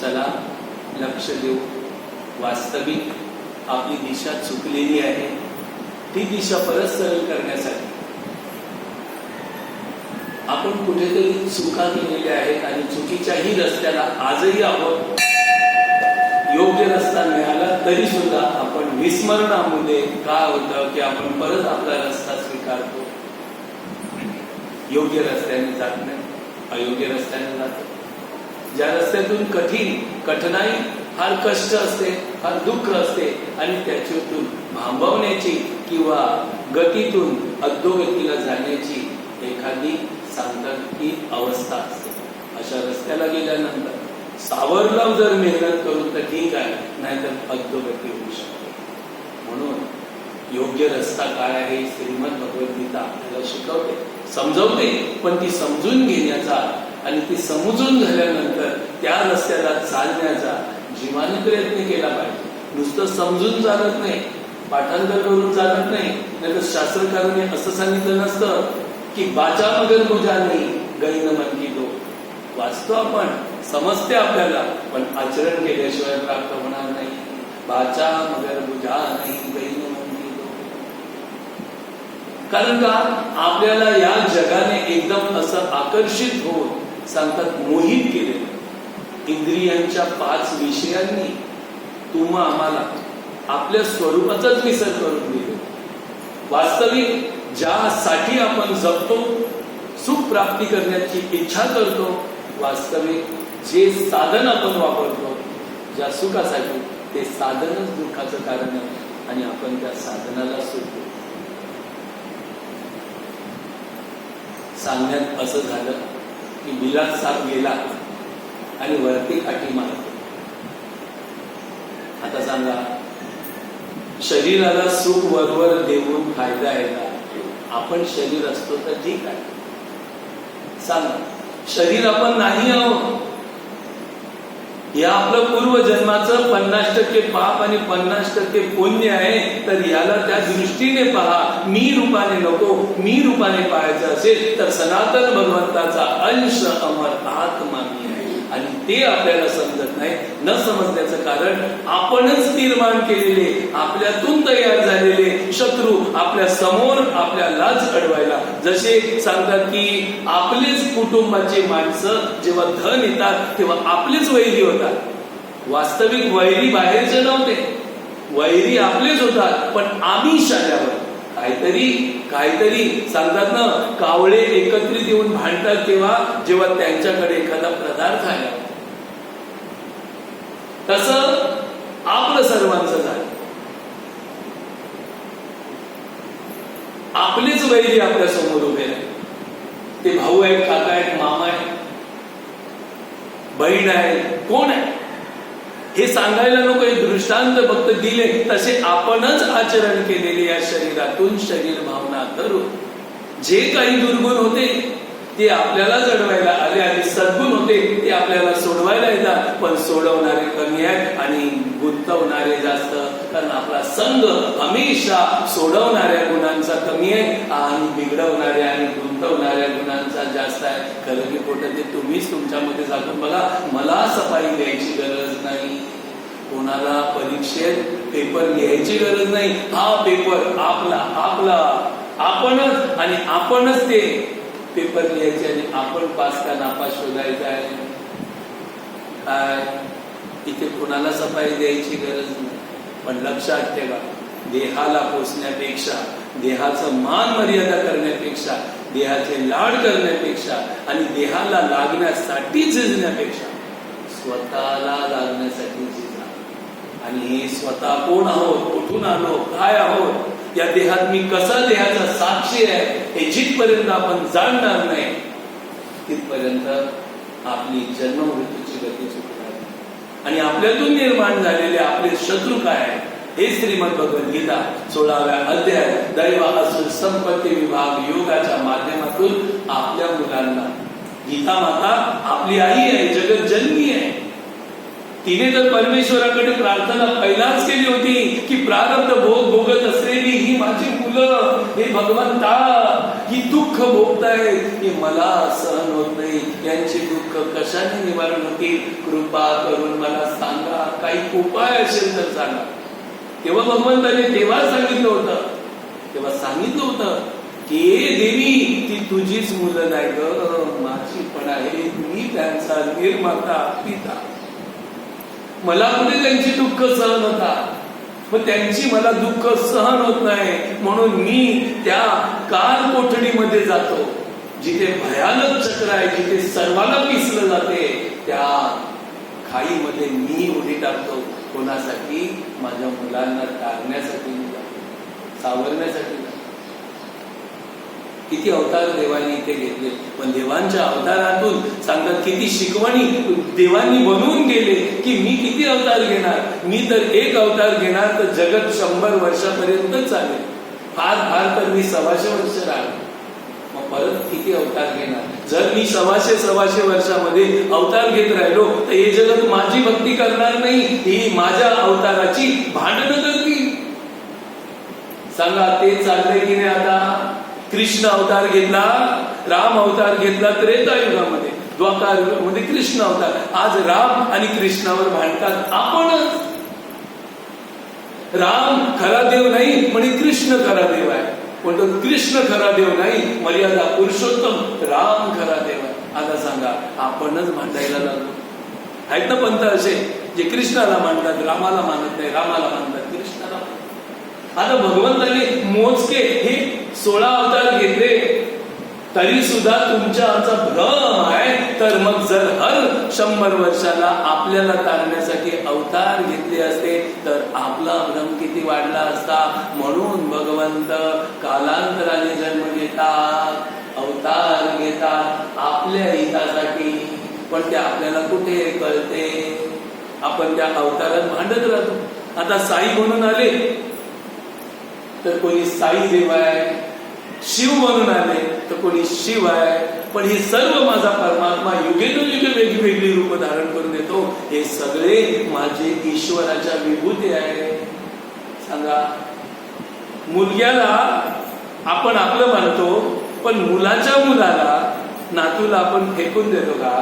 चला लक्ष देऊ. वास्तविक आपली दिशा चुकलेली आहे, ती दिशा परत सरळ करण्यासाठी आपण कुठेतरी चुका केलेल्या आहेत आणि चुकीच्याही रस्त्याला आजही आहोत. योग्य रस्ता मिळाला तरी सुद्धा आपण विस्मरणामध्ये काय होतं की आपण परत आपला रस्ता स्वीकारतो. योग्य रस्त्याने जात नाही, अयोग्य रस्त्याने जातो. ज्या रस्त्यातून कठीणाई, फार कष्ट असते, फार दुःख असते आणि त्याच्यातून भांबवण्याची किंवा गतीतून अधोगतीला जाण्याची एखादी सांगताकी अवस्था असते. अशा रस्त्याला गेल्यानंतर सावरला जर मेहनत करून तर ठीक आहे, नाहीतर अधोगती होऊ शकते. म्हणून योग्य रस्ता काय आहे श्रीमद भगवद्गीता आपल्याला शिकवते, समजवते, पण ती समजून घेण्याचा आणि ती समजून झाल्यानंतर त्या रस्त्याला चालण्याचा जीवाने प्रयत्न केला पाहिजे. नुसतं समजून चालत नाही, पाठांतर करून चालत नाही. नाहीतर शास्त्रकारांनी असं सांगितलं नसतं की बाचा मगर बुझा नाही गई न मन की दो. वाचतो आपण, समजते आपल्याला, पण आचरण केल्याशिवाय प्राप्त होणार नाही. बाचा मगर बुझा नाही गई न मन की दो. कारण का आपल्याला या जगाने एकदम असं आकर्षित होऊन सांगतात मोहित केले. इंद्रियांच्या 5 विषयांनी तुम्हा आम्हाला आपल्या स्वरूपाचाच विसर करून दिले. वास्तविक ज्यासाठी आपण जगतो, सुख प्राप्ती करण्याची इच्छा करतो, वास्तविक जे साधन आपण वापरतो ज्या सुखासाठी, ते साधनच दुःखाचं कारण आहे आणि आपण त्या साधनाला सुटतो. सांगण्यात असं झालं की बिलात साप गेला आणि वरती काठी मारतो. आता सांगा, शरीराला सुख वरवर देऊन फायदा आहे का? आपण शरीर असतो तर ठीक आहे. सांगा, शरीर आपण नाही आहोत. या आपलं पूर्वजन्माचं 50% पाप आणि 50% पुण्य आहे. तर याला त्या दृष्टीने पहा. मी रूपाने नको, मी रूपाने पाहायचं असेल तर सनातन भगवंताचा अंश अमर आत्मा मी आहे. आणि ते आपल्याला समजत नाही. न समजण्याचं कारण आपणच निर्माण केलेले, आपल्यातून तयार झालेले शत्रू आपल्या समोर आपल्यालाच अडवायला. जसे सांगतात की आपलेच कुटुंबाचे माणसं जेव्हा धन येतात तेव्हा आपलेच वैरी होतात. वास्तविक वैरी बाहेरचे नव्हते, वैरी आपलेच होतात. पण आमिष आल्यावर काहीतरी सांगतात ना, कावळे एकत्रित येऊन भांडतात तेव्हा जेव्हा त्यांच्याकडे एखादा पदार्थ आला. तसं आपलं सर्वांचं झालं. आपलेच वैरी आपल्या समोर उभे आहेत. ते भाऊ आहेत, काका आहेत, मामा आहेत, बहीण आहे, कोण आहे हे सांगायला नको. एक दृष्टांत फक्त दिले. तसे आपणच आचरण केलेले या शरीरातून शरीर भावना करून जे काही दुर्गुण होते ते आपल्याला जडवायला आले आणि सद्गुण होते ते आपल्याला सोडवायला येतात. पण सोडवणारे कमी आहेत आणि गुंतवणारे जास्त. कारण आपला संघ हमेशा सोडवणाऱ्या गुणांचा कमी आहे आणि बिघडवणाऱ्या आणि गुंतवणाऱ्या गुणांचा जास्त आहे. खरं की खोटं ते तुम्हीच तुमच्यामध्ये जाऊन बघा. मला सफाई द्यायची गरज नाही, कोणाला परीक्षेत पेपर लिहायची गरज नाही. हा पेपर आपला आपणच, आणि आपणच ते पेपर लिहायचे आणि आपण पास का नापास शोधायचा आहे. काय इथे कोणाला सफाई द्यायची गरज नाही. पण लक्षात ठेवा, देहाला पोचण्यापेक्षा, देहाचं मान मर्यादा करण्यापेक्षा, देहाचे लाड करण्यापेक्षा आणि देहाला लागण्यासाठी झिजण्यापेक्षा स्वतःला लागण्यासाठी झिजा. आणि हे स्वतः कोण आहोत, कुठून आलो, काय आहोत, या देहात मी कसा देहाचा साक्षी आहे हे जिथपर्यंत आपण जाणणार नाही तिथपर्यंत आपली जन्ममृत्यूची गती चुकणार. आणि आपल्यातून निर्माण झालेले आपले शत्रू काय आहे हे श्रीमद भगवद्गीता 16व्या अध्याय दैव असुर संपत्ती विभाग योगाच्या माध्यमातून आपल्या मुलांना, गीता माता आपली आई आहे, जगत जननी आहे, तिने तर परमेश्वराकडे प्रार्थना पहिलाच केली होती की प्रारब्ध भोग भोगत असलेली ही माझी मुलं, हे भगवंता, ही दुःख भोगतायत, हे मला सहन होत नाही, यांची दुःख कशाने निवारण होतील, कृपा करून मला सांगा, काही उपाय असेल तर सांगा. तेव्हा भगवंताने तेव्हा सांगितलं होतं की देवी, ती तुझीच मुलं नाही ग, माझी पण आहे, मी त्यांचा निर्माता पिता, मला कुठे त्यांची दुःख सहन होतात, मग त्यांची मला दुःख सहन होत नाही, म्हणून मी त्या काल कोठडीमध्ये जातो, जिथे भयानक चक्र आहे, जिथे सर्वांना पिसलं जाते, त्या खाईमध्ये मी उडी टाकतो. कोणासाठी? माझ्या मुलांना टाळण्यासाठी, सावरण्यासाठी. किती अवतार देवानी इथे घेतले, पण देवांच्या अवतारातून सांगतात किती शिकवणी देवांनी बनवून गेले की मी किती अवतार घेणार, मी तर एक अवतार घेणार तर जगत 100 वर्षापर्यंत चालेल, फार तर मी 125 वर्ष राहणार, मग परत किती अवतार घेणार. जर मी 125 वर्षामध्ये अवतार घेत राहिलो तर हे जगत माझी भक्ती करणार नाही, ही माझ्या अवताराची भांडणं करतील. सांगा, ते चाललंय की नाही. आता कृष्ण अवतार घेतला, राम अवतार घेतला त्रेतायुगामध्ये, द्वापार मध्ये कृष्ण अवतार, आज राम आणि कृष्णावर भांडतात आपणच. राम खरा देव नाही म्हणे कृष्ण खरा देव आहे, म्हणतो कृष्ण खरा देव नाही, मर्यादा पुरुषोत्तम राम खरा देव आहे. आता सांगा, आपणच भांडायला लागलो. आहेत ना पंथ असे जे कृष्णाला मानतात, रामाला मानत नाही, रामाला मानतात, कृष्णाला. आता भगवंताने मोजके हे 16 अवतार घेतले, तरी सुद्धा तुमच्या आमचा भ्रम आहे. तर मग जर हर 100 वर्षाला आपल्याला तारण्यासाठी अवतार घेतले असते तर आपला भ्रम किती वाढला असता. म्हणून भगवंत कालांतराने जन्म घेतात, अवतार घेतात आपल्या हितासाठी, पण ते आपल्याला कुठे कळते. आपण त्या अवतारात भांडत राहतो. आता साई म्हणून आले तर कोणी साई देव आहे, शिव म्हणून आले तर कोणी शिव आहे, पण हे सर्व माझा परमात्मा युगेनुयुगे वेगवेगळी रूप धारण करून येतो. हे सगळे माझे ईश्वराच्या विभूती आहे. सांगा, मुलग्याला आपण आपलं मानतो, पण मुलाच्या मुलाला, नातूला आपण फेकून देतो का?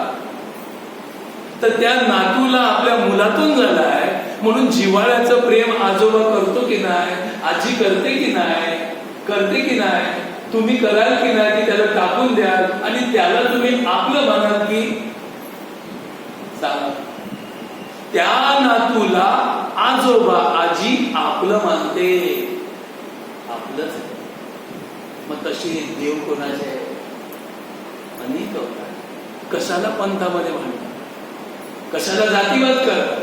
तर त्या नातूला आपल्या मुलातून झालाय म्हणून जिव्हाळ्याचं प्रेम आजोबा करतो की नाही, आजी करते की नाही, तुम्ही कराल की नाही, की त्याला टाकून द्याल आणि त्याला तुम्ही आपलं मानाल की? सांगा, त्या नातूला आजोबा आजी आपलं मानते, आपलंच. मग तशी देव कोणाचे आहे? अनेक अवतार. कशाला पंथामध्ये भांडतात, कशाला जातीवाद करतात,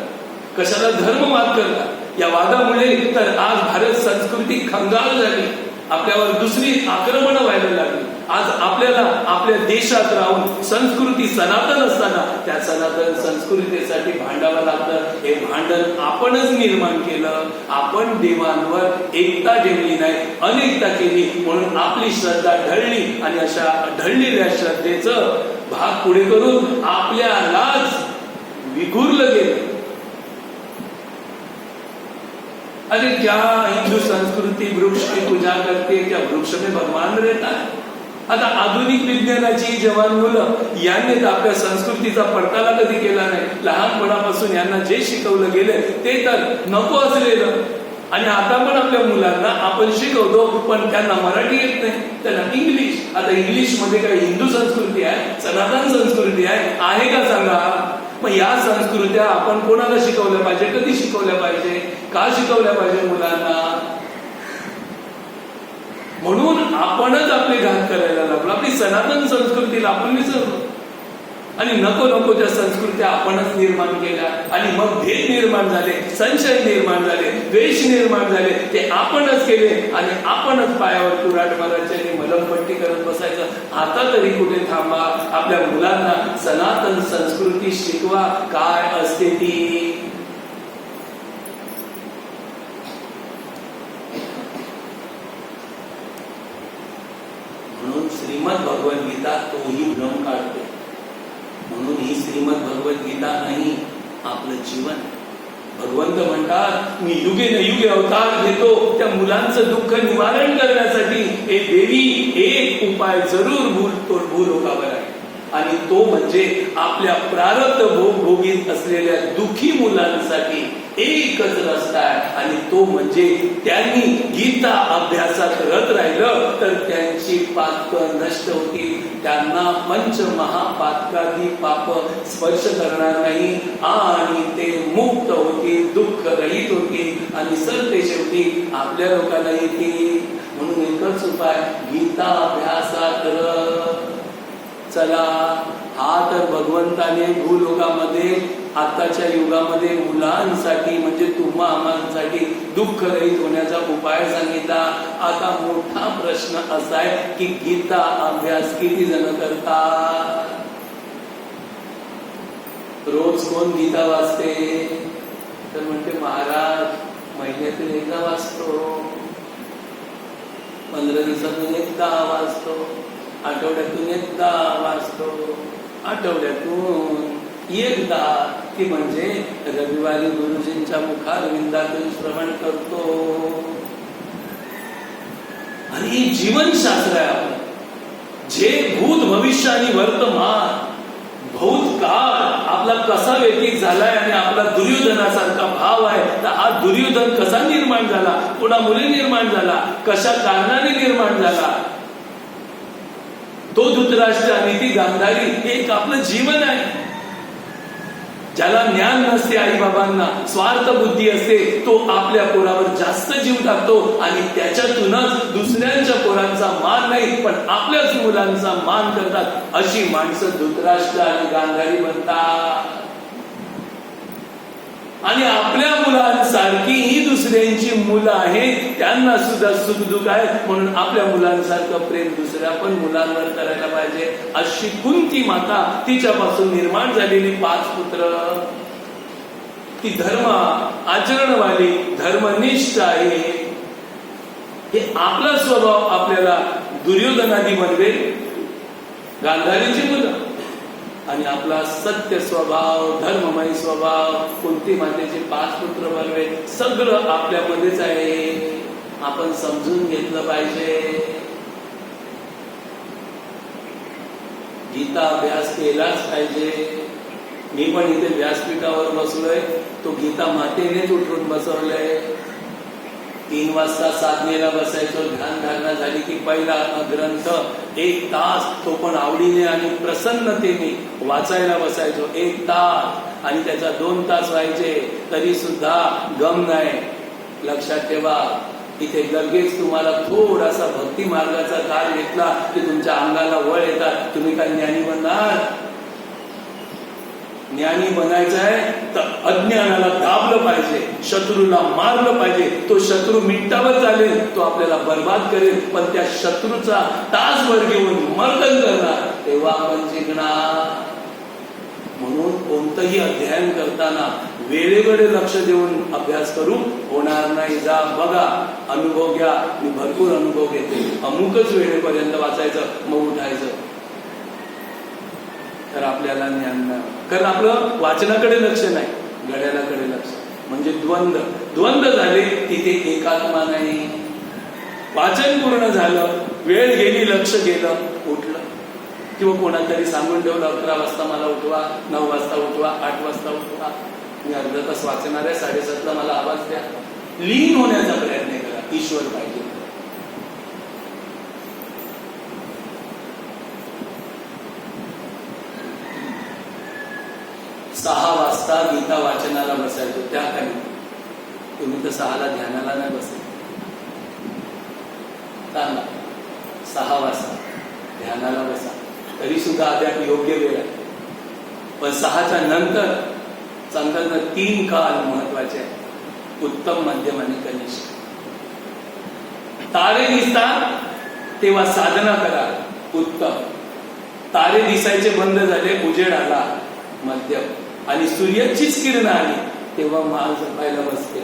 कशाला धर्मवाद करतात. या वादामुळे तर आज भारत संस्कृती खंगाल झाली, आपल्यावर दुसरी आक्रमण व्हायला लागली. आज आपल्याला आपल्या देशात राहून संस्कृती सनातन असताना त्या सनातन संस्कृतीसाठी भांडावं लागतं. हे भांडण आपणच निर्माण केलं. आपण देवांवर एकता ठेवली नाही, अनेकता केली, म्हणून आपली श्रद्धा ढळली आणि अशा ढळलेल्या श्रद्धेचं भाग पुढे करून आपल्यालाच विखुरलं गेलं. अरे क्या हिंदू संस्कृती वृक्ष की पूजा करते, क्या वृक्ष में भगवान रहता है? आता आधुनिक विज्ञानाची जवान मुलं यांनी तर आपल्या संस्कृतीचा पडताळा कधी केला नाही. लहानपणापासून यांना जे शिकवलं गेलं ते तर नको असलेलं, आणि आता पण आपल्या मुलांना आपण शिकवतो, पण त्यांना मराठी येत नाही, त्यांना इंग्लिश. आता इंग्लिश मध्ये काही हिंदू संस्कृती आहे, सनातन संस्कृती आहे का सांगा? मग या संस्कृत्या आपण कोणाला शिकवल्या पाहिजे, कधी शिकवल्या पाहिजे, का शिकवल्या पाहिजे मुलांना? म्हणून आपणच आपले घात करायला लागलो, आपली सनातन संस्कृतीला आपण विसरलो आणि नको नको त्या संस्कृत्या आपणच निर्माण केल्या. आणि मग भेद निर्माण झाले, संशय निर्माण झाले, द्वेष निर्माण झाले, ते आपणच केले आणि आपणच पायावर कुऱ्हाड मारायचे आणि मलमपट्टी करत बसायचं. आता तरी कुठे थांबा, आपल्या मुलांना सनातन संस्कृती शिकवा, काय असते ती. म्हणून श्रीमद भगवद्गीता तोही भ्रम काढते. म्हणून ही श्रीमद भगवद्गीता नाही, आपलं जीवन. भगवंत म्हणतात मी युगे न युगे अवतार घेतो त्या मुलांचं दुःख निवारण करण्यासाठी. हे देवी एक उपाय जरूर भूलोकावर आहे आणि तो म्हणजे आपल्या प्रारब्ध भोग भोगीत असलेल्या दुःखी मुलांसाठी एकच रस्ता आहे आणि तो म्हणजे त्यांनी गीता अभ्यासात रत राहिलं तर त्यांची पातक नष्ट होतील. त्यांना पंच महापातकादी पाप स्पर्श करणार नाही आणि ते मुक्त होतील, दुःख रहित होतील आणि सरते शेवटी आपल्या लोकांना येतील. म्हणून एकच उपाय गीता अभ्यासात रत. चला, हा तर भगवंताने भूलोकामध्ये आताच्या युगामध्ये मुलांसाठी म्हणजे तुम्हा आम्हांसाठी दुःख रहित होण्याचा उपाय सांगितला. आता मोठा प्रश्न असा आहे की गीता अभ्यास किती जण करतात? रोज कोण गीता वाचते? तर म्हणते महाराज महिन्यातून एकदा वाचतो, 15 दिवसातून एकदा वाचतो, आठवड्यातून एकदा वाचतो, आठवड्यातून एकदा की म्हणजे रविवारी गुरुजींच्या मुखारविंदातून श्रवण करतो. आणि हे जीवनशास्त्र आहे आपलं, जे भूत भविष्य आणि वर्तमान भूतकाळ आपला कसा व्यतीत झालाय आणि आपला दुर्योधनासारखा भाव आहे. तर हा दुर्योधन कसा निर्माण झाला, कोणामुळे निर्माण झाला, कशा कारणाने निर्माण झाला, तो धृतराष्ट्र आणि ती गांधारी हे एक आपलं जीवन आहे. ज्याला ज्ञान नसते, आई बाबांना स्वार्थ बुद्धी असते, तो आपल्या पोरावर जास्त जीव टाकतो आणि त्याच्यातूनच दुसऱ्यांच्या पोरांचा मान नाही पण आपल्याच मुलांचा मान करतात. अशी माणसं धृतराष्ट्र आणि गांधारी बनतात. आणि आपल्या मुलांसारखी ही दुसऱ्यांची मुलं आहेत, त्यांना सुद्धा सुखदुःख आहे म्हणून आपल्या मुलांसारखं प्रेम दुसऱ्या पण मुलांवर करायला पाहिजे. अशी कुंती माता, तिच्यापासून निर्माण झालेली 5 पुत्र, ती धर्म आचरणवाली धर्मनिष्ठ आहे. हे आपला स्वभाव आपल्याला दुर्योधनादी बनवेल, गांधारीची मुलं, आणि आपला सत्य स्वभाव धर्ममय स्वभाव कुंती मातेचे 5 पुत्र बनवे. सगळं आपल्यामध्येच आहे, आपण समजून घेतलं पाहिजे. गीता अभ्यास केलाच पाहिजे. मी पण इथे व्यासपीठावर बसलोय, तो गीता मातेनेच उठून बसवलंय. 3 वाजता साधनेला बसायचो, ध्यानधारणा झाली की पहिला ग्रंथ 1 तास, तो पण आवडीने आणि प्रसन्नतेने वाचायला बसायचो 1 तास, आणि त्याचा 2 तास व्हायचे तरी सुद्धा गम नाही. लक्षात ठेवा, इथे लगेच तुम्हाला थोडासा भक्ती मार्गाचा काळ घेतला की तुमच्या अंगाला वळ येतात. तुम्ही काय ज्ञानी बनणार? ज्ञानी बनायचं आहे तर अज्ञानाला दाबलं पाहिजे, शत्रूला मारलं पाहिजे. तो शत्रू मिनिटावर चालेल, तो आपल्याला बर्बाद करेल, पण त्या शत्रूचा तासभर घेऊन मर्दन करणार, तेव्हा आपण जिंकणार. म्हणून कोणतंही अध्ययन करताना वेळेकडे लक्ष देऊन अभ्यास करू होणार नाही. जा बघा, अनुभव घ्या. मी भरपूर अनुभव घेते. अमुकच वेळेपर्यंत वाचायचं, मग उठायचं, तर आपल्याला ज्ञान नाही. कारण आपलं वाचनाकडे लक्ष नाही, घड्याळाकडे लक्ष. म्हणजे द्वंद्व झाले, तिथे एकात्मा नाही. वाचन पूर्ण झालं, वेळ गेली, लक्ष गेलं, उठलं, किंवा कोणातरी सांगून ठेवलं 11 वाजता मला उठवा, 9 वाजता उठवा, 8 वाजता उठवा. मी अर्धा तास वाचणार आहे, 7:30ला मला आवाज द्या. लीन होण्याचा प्रयत्न करा. ईश्वर पाहिजे. 6 वाजता गीता वाचनाला बसायचो. त्या काळी तुम्ही तर 6ला ध्यानाला नाही बसायचं. 6 वाजता ध्यानाला बसा, तरी सुद्धा अद्याप योग्य वेळ आहे. पण 6च्या नंतर सांगताना 3 काळ महत्वाचे आहेत: उत्तम, मध्यम आणि कनिष्ठ. तारे दिसतात तेव्हा साधना करा, उत्तम. तारे दिसायचे बंद झाले, उजेड आला, मध्यम. आणि सूर्याचीच किरण आली तेव्हा माळ जपायला बसते,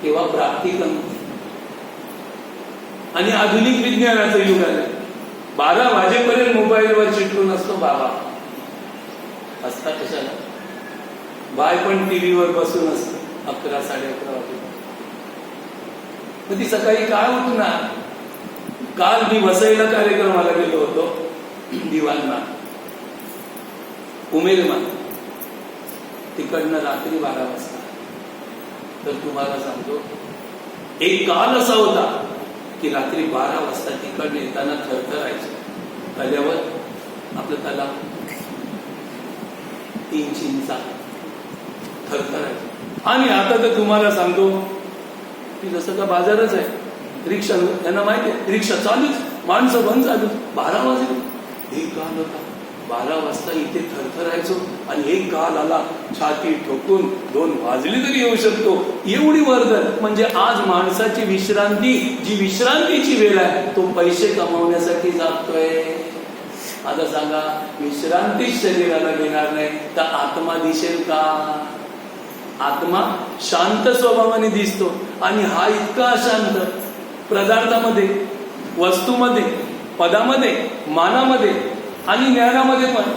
तेव्हा प्राप्ती कमी. आणि आधुनिक विज्ञानाचं युग आलं. 12 वाजेपर्यंत मोबाईलवर चिटकून असतो बाबा. असता कशाला? बाय पण टीव्हीवर बसून असत 11, 11:30 वाजे. मग ती सकाळी काय उठणार? काल मी वसईला कार्यक्रमाला गेलो होतो, दिवाणना उमेदमान, तिकडनं रात्री 12 वाजता. तर तुम्हाला सांगतो, एक काल असा होता की रात्री 12 वाजता तिकडनं येताना थरथरायचं. तल्यावर आपलं तलाव 3 इंचा थरथरायचं. आणि आता तर तुम्हाला सांगतो की जसं का बाजारच आहे. रिक्षा, त्यांना माहिती आहे रिक्षा चालूच, माणसं बंद चालूच. 12 वाजले. एक काल होता 12 वाजता इथे थरथरायचो, आणि एक काल आला छाती ठोकून 2 वाजले तरी येऊ शकतो, एवढी वर्दळ. म्हणजे आज माणसाची विश्रांती, जी विश्रांतीची वेळ आहे, तो पैसे कमावण्यासाठी जातोय. आता सांगा, विश्रांतीच शरीराला देणार नाही तर आत्मा दिसेल का? आत्मा शांत स्वभावाने दिसतो, आणि हा इतका अशांत पदार्थामध्ये, वस्तूमध्ये, पदामध्ये, मानामध्ये आणि ज्ञानामध्ये पण.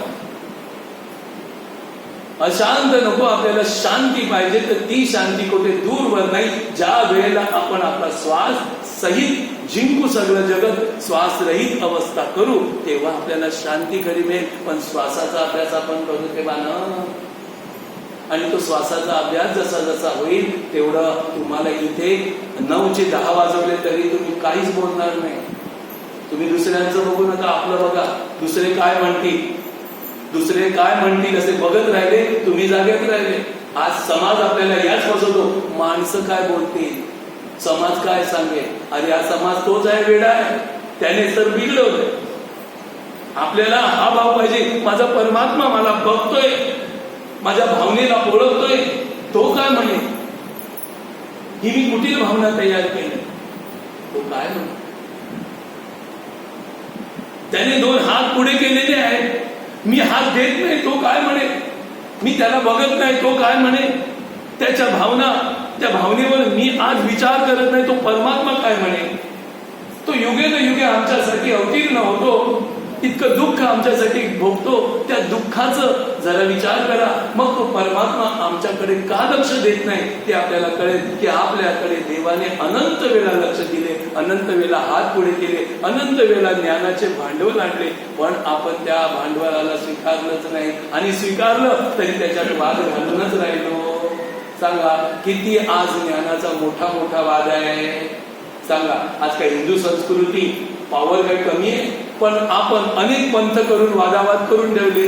अशांत नको, आपल्याला शांती पाहिजे. तर ती शांती कुठे दूरवर नाही. ज्या वेळेला आपण आपला श्वास सहित जिंकू सगळं जगत, श्वास रहित अवस्था करू, तेव्हा आपल्याला शांती खरी मिळेल. पण श्वासाचा अभ्यास आपण करू तेव्हा ना. आणि तो श्वासाचा अभ्यास जसा जसा होईल तेवढं तुम्हाला इथे 9 चे 10 वाजवले तरी तुम्ही काहीच बोलणार नाही. तुम्ही दुसऱ्यांचं बघू नका, आपलं बघा. दुसरे काय म्हणतील, दुसरे काय म्हणतील असे बघत राहिले, तुम्ही जागेत राहिले. आज समाज आपल्याला याच फसवतो. माणसं काय बोलतील, समाज काय सांगेल. अरे हा समाज तोच आहे, वेडा आहे, त्याने तर बिघडवलंय. आपल्याला हा भाव पाहिजे, माझा परमात्मा मला बघतोय, माझ्या भावनेला ओळखतोय, तो काय म्हणे, ही मी कुठली भावना तयार केली, तो काय म्हणे. त्याने 2 हात पुढे केलेले आहेत, मी हात देत नाही, तो काय म्हणे. मी त्याला बघत नाही, तो काय म्हणे. त्याच्या भावना, त्या भावनेवर मी आज विचार करत नाही, तो परमात्मा काय म्हणे. तो युगे आमच्यासाठी अवतीर्ण होतो, इतकं दुःख आमच्यासाठी भोगतो. त्या दुःखाचं जरा विचार करा. मग तो परमात्मा आमच्याकडे का लक्ष देत नाही ते आपल्याला कळेल की आपल्याकडे देवाने अनंत वेळा लक्ष दिले, अनंत वेळा हात पुढे केले, अनंत वेळा ज्ञानाचे भांडवल आणले, पण आपण त्या भांडवलाला स्वीकारलंच नाही. आणि स्वीकारलं तरी त्याच्यात वाद घालूनच राहिलो. सांगा, किती आज ज्ञानाचा मोठा वाद आहे. सांगा, आज काय हिंदू संस्कृती पॉवर काही कमी आहे? पण आपण अनेक पंथ करून वादावाद करून ठेवले.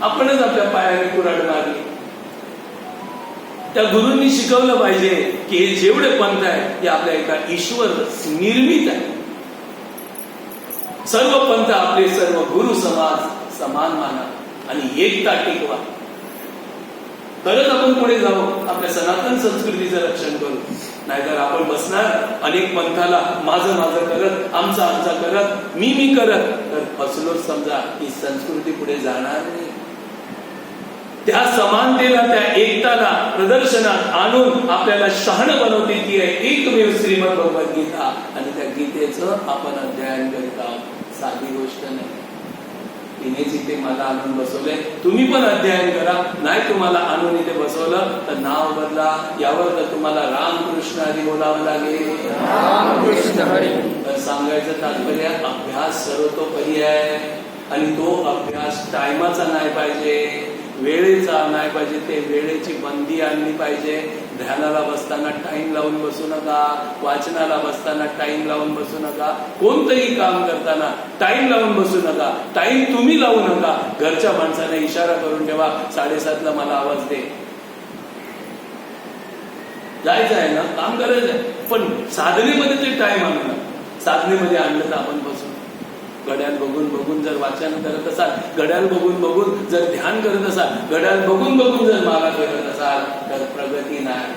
आपणच आपल्या पायाने कुऱ्हाड मारली. त्या गुरूंनी शिकवलं पाहिजे की हे जेवढे पंथ आहे हे आपल्या एका ईश्वर निर्मित आहे. सर्व पंथ आपले, सर्व गुरु समाज समान माना आणि एकता टिकवा. तरच आपण पुढे जाऊ, आपल्या सनातन संस्कृतीचं रक्षण करू. नाहीतर आपण बसणार अनेक पंथाला माझं करत, आमचा करत, मी करत, तर फसलोच समजा. ही संस्कृती पुढे जाणार नाही. त्या समानतेला, त्या एकताला प्रदर्शनात आणून आपल्याला शहाणं बनवते ती आहे एकमेव श्रीमद भगवद्गीता. आणि त्या गीतेचं आपण अध्ययन करत आहोत. साधी गोष्ट नाही. तिनेच इथे मला आणून बसवलंय, तुम्ही पण अध्ययन करा. नाही तुम्हाला आणून इथे बसवलं तर नाव बदला. यावर तर तुम्हाला रामकृष्ण हरी बोलावं लागेल. रामकृष्ण हरी. तर सांगायचं तात्पर्य, अभ्यास सर्वतोपरी आहे. आणि तो अभ्यास टायमाचा नाही पाहिजे, वेळेचा नाही पाहिजे. ते वेळेची बंदी आणली पाहिजे. ध्यानाला बसताना टाइम लावून बसू नका, वाचनाला बसताना टाइम लावून बसू नका, कोणतंही काम करताना टाइम लावून बसू नका. टाइम तुम्ही लावू नका. घरच्या माणसाने इशारा करून ठेवा, 7:30ला मला आवाज दे. जायचं आहे ना, काम करायचं आहे, पण साधनेमध्ये ते टाइम आणलं. साधनेमध्ये आणलं तर आपण बसू. घड्याळ बघून जर वाचन करत असाल, घड्याळ बघून जर ध्यान करत असाल, घड्याळ बघून जर माला करत असाल, तर प्रगती नाही.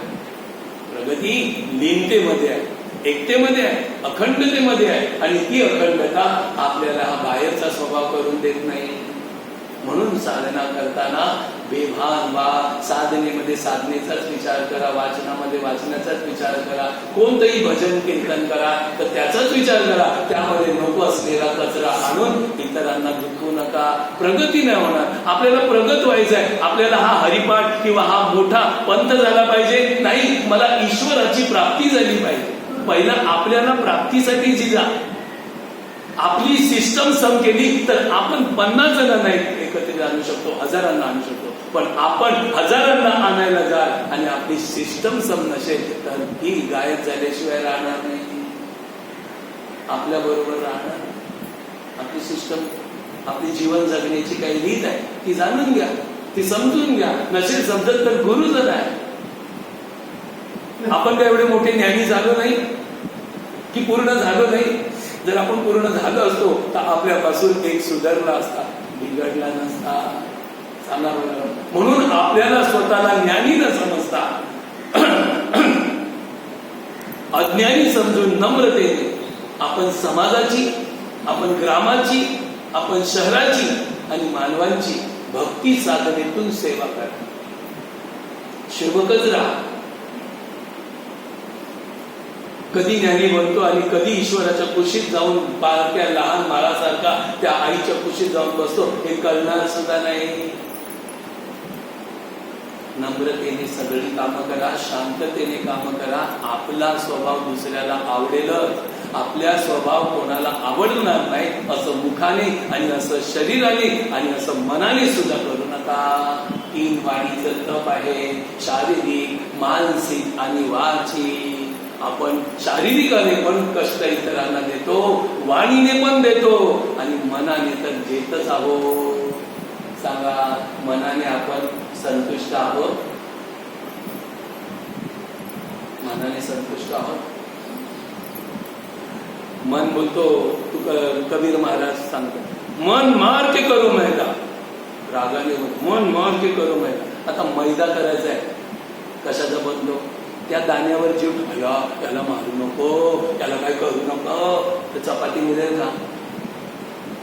प्रगती लीनतेमध्ये आहे, एकतेमध्ये आहे, अखंडतेमध्ये आहे. आणि ती अखंडता आपल्याला हा बाहेरचा स्वभाव करून देत नाही. म्हणून साधना करताना बेभान व्हा. साधनेमध्ये साधनेचाच विचार करा, वाचनामध्ये वाचनाचाच विचार करा, कोणतंही भजन कीर्तन करा तर त्याचाच विचार करा. त्यामध्ये नको असलेला कचरा आणून इतरांना दुखवू नका. प्रगती नाही होणार. आपल्याला प्रगत व्हायचं आहे. आपल्याला हा हरिपाठ किंवा हा मोठा पंथ झाला पाहिजे नाही, मला ईश्वराची प्राप्ती झाली पाहिजे. पहिला आपल्याला प्राप्तीसाठी जी जा आपली सिस्टम सम केली तर आपण 50 जणांना एकत्रित आणू शकतो, हजारांना आणू शकतो. पण आपण हजारांना आणायला जाल आणि आपली सिस्टम सम नसेल तर ही गायब झाल्याशिवाय राहणार नाही, आपल्या बरोबर राहणार. आपली सिस्टम, आपली जीवन जगण्याची काही रीत आहे ती जाणून घ्या, ती समजून घ्या. नसेल समजत तर गुरु जर आहे. आपण काय एवढे मोठे ज्ञानी झालो नाही की पूर्ण झालो नाही. जर आपण पूर्ण झालो असतो तर आपल्यापासून एक सुधारला असता, बिघडला नसता. सांगा बरं. म्हणून आपल्याला स्वतःला ज्ञानी न समजता अज्ञानी समजून नम्रतेने आपण समाजाची, आपण ग्रामाची, आपण शहराची आणि मानवांची भक्ती साधनेतून सेवा करा. सेवकच राहा. कधी ज्ञानी बनतो आणि कधी ईश्वराच्या कुशीत जाऊन बारक्या लहान बाळासारखा त्या आईच्या कुशीत जाऊन बसतो हे कळणार सुद्धा नाही. नम्रतेने सगळी कामं करा, शांततेने कामं करा. आपला स्वभाव दुसऱ्याला आवडेलच. आपल्या स्वभाव कोणाला आवडणार नाही असं मुखाने आणि असं शरीराने आणि असं मनाने सुद्धा करू नका. 3 वाणीचं तप आहे, शारीरिक, मानसिक आणि वाचिक. आपण शारीरिकाने पण कष्ट इतरांना देतो, वाणीने पण देतो आणि मनाने तर देतच आहोत. सांगा, मनाने आपण संतुष्ट आहोत? मनाने संतुष्ट आहोत? मन बोलतो, कबीर महाराज सांगतो, मन मार के करो मैदा. रागाने मन मार के करो मैदा. आता मैदा करायचा आहे, कशाचा बनतो? त्या दाण्यावर जीव ठेवला, त्याला मारू नको, त्याला काय करू नको, तर चपाती मिळेल का?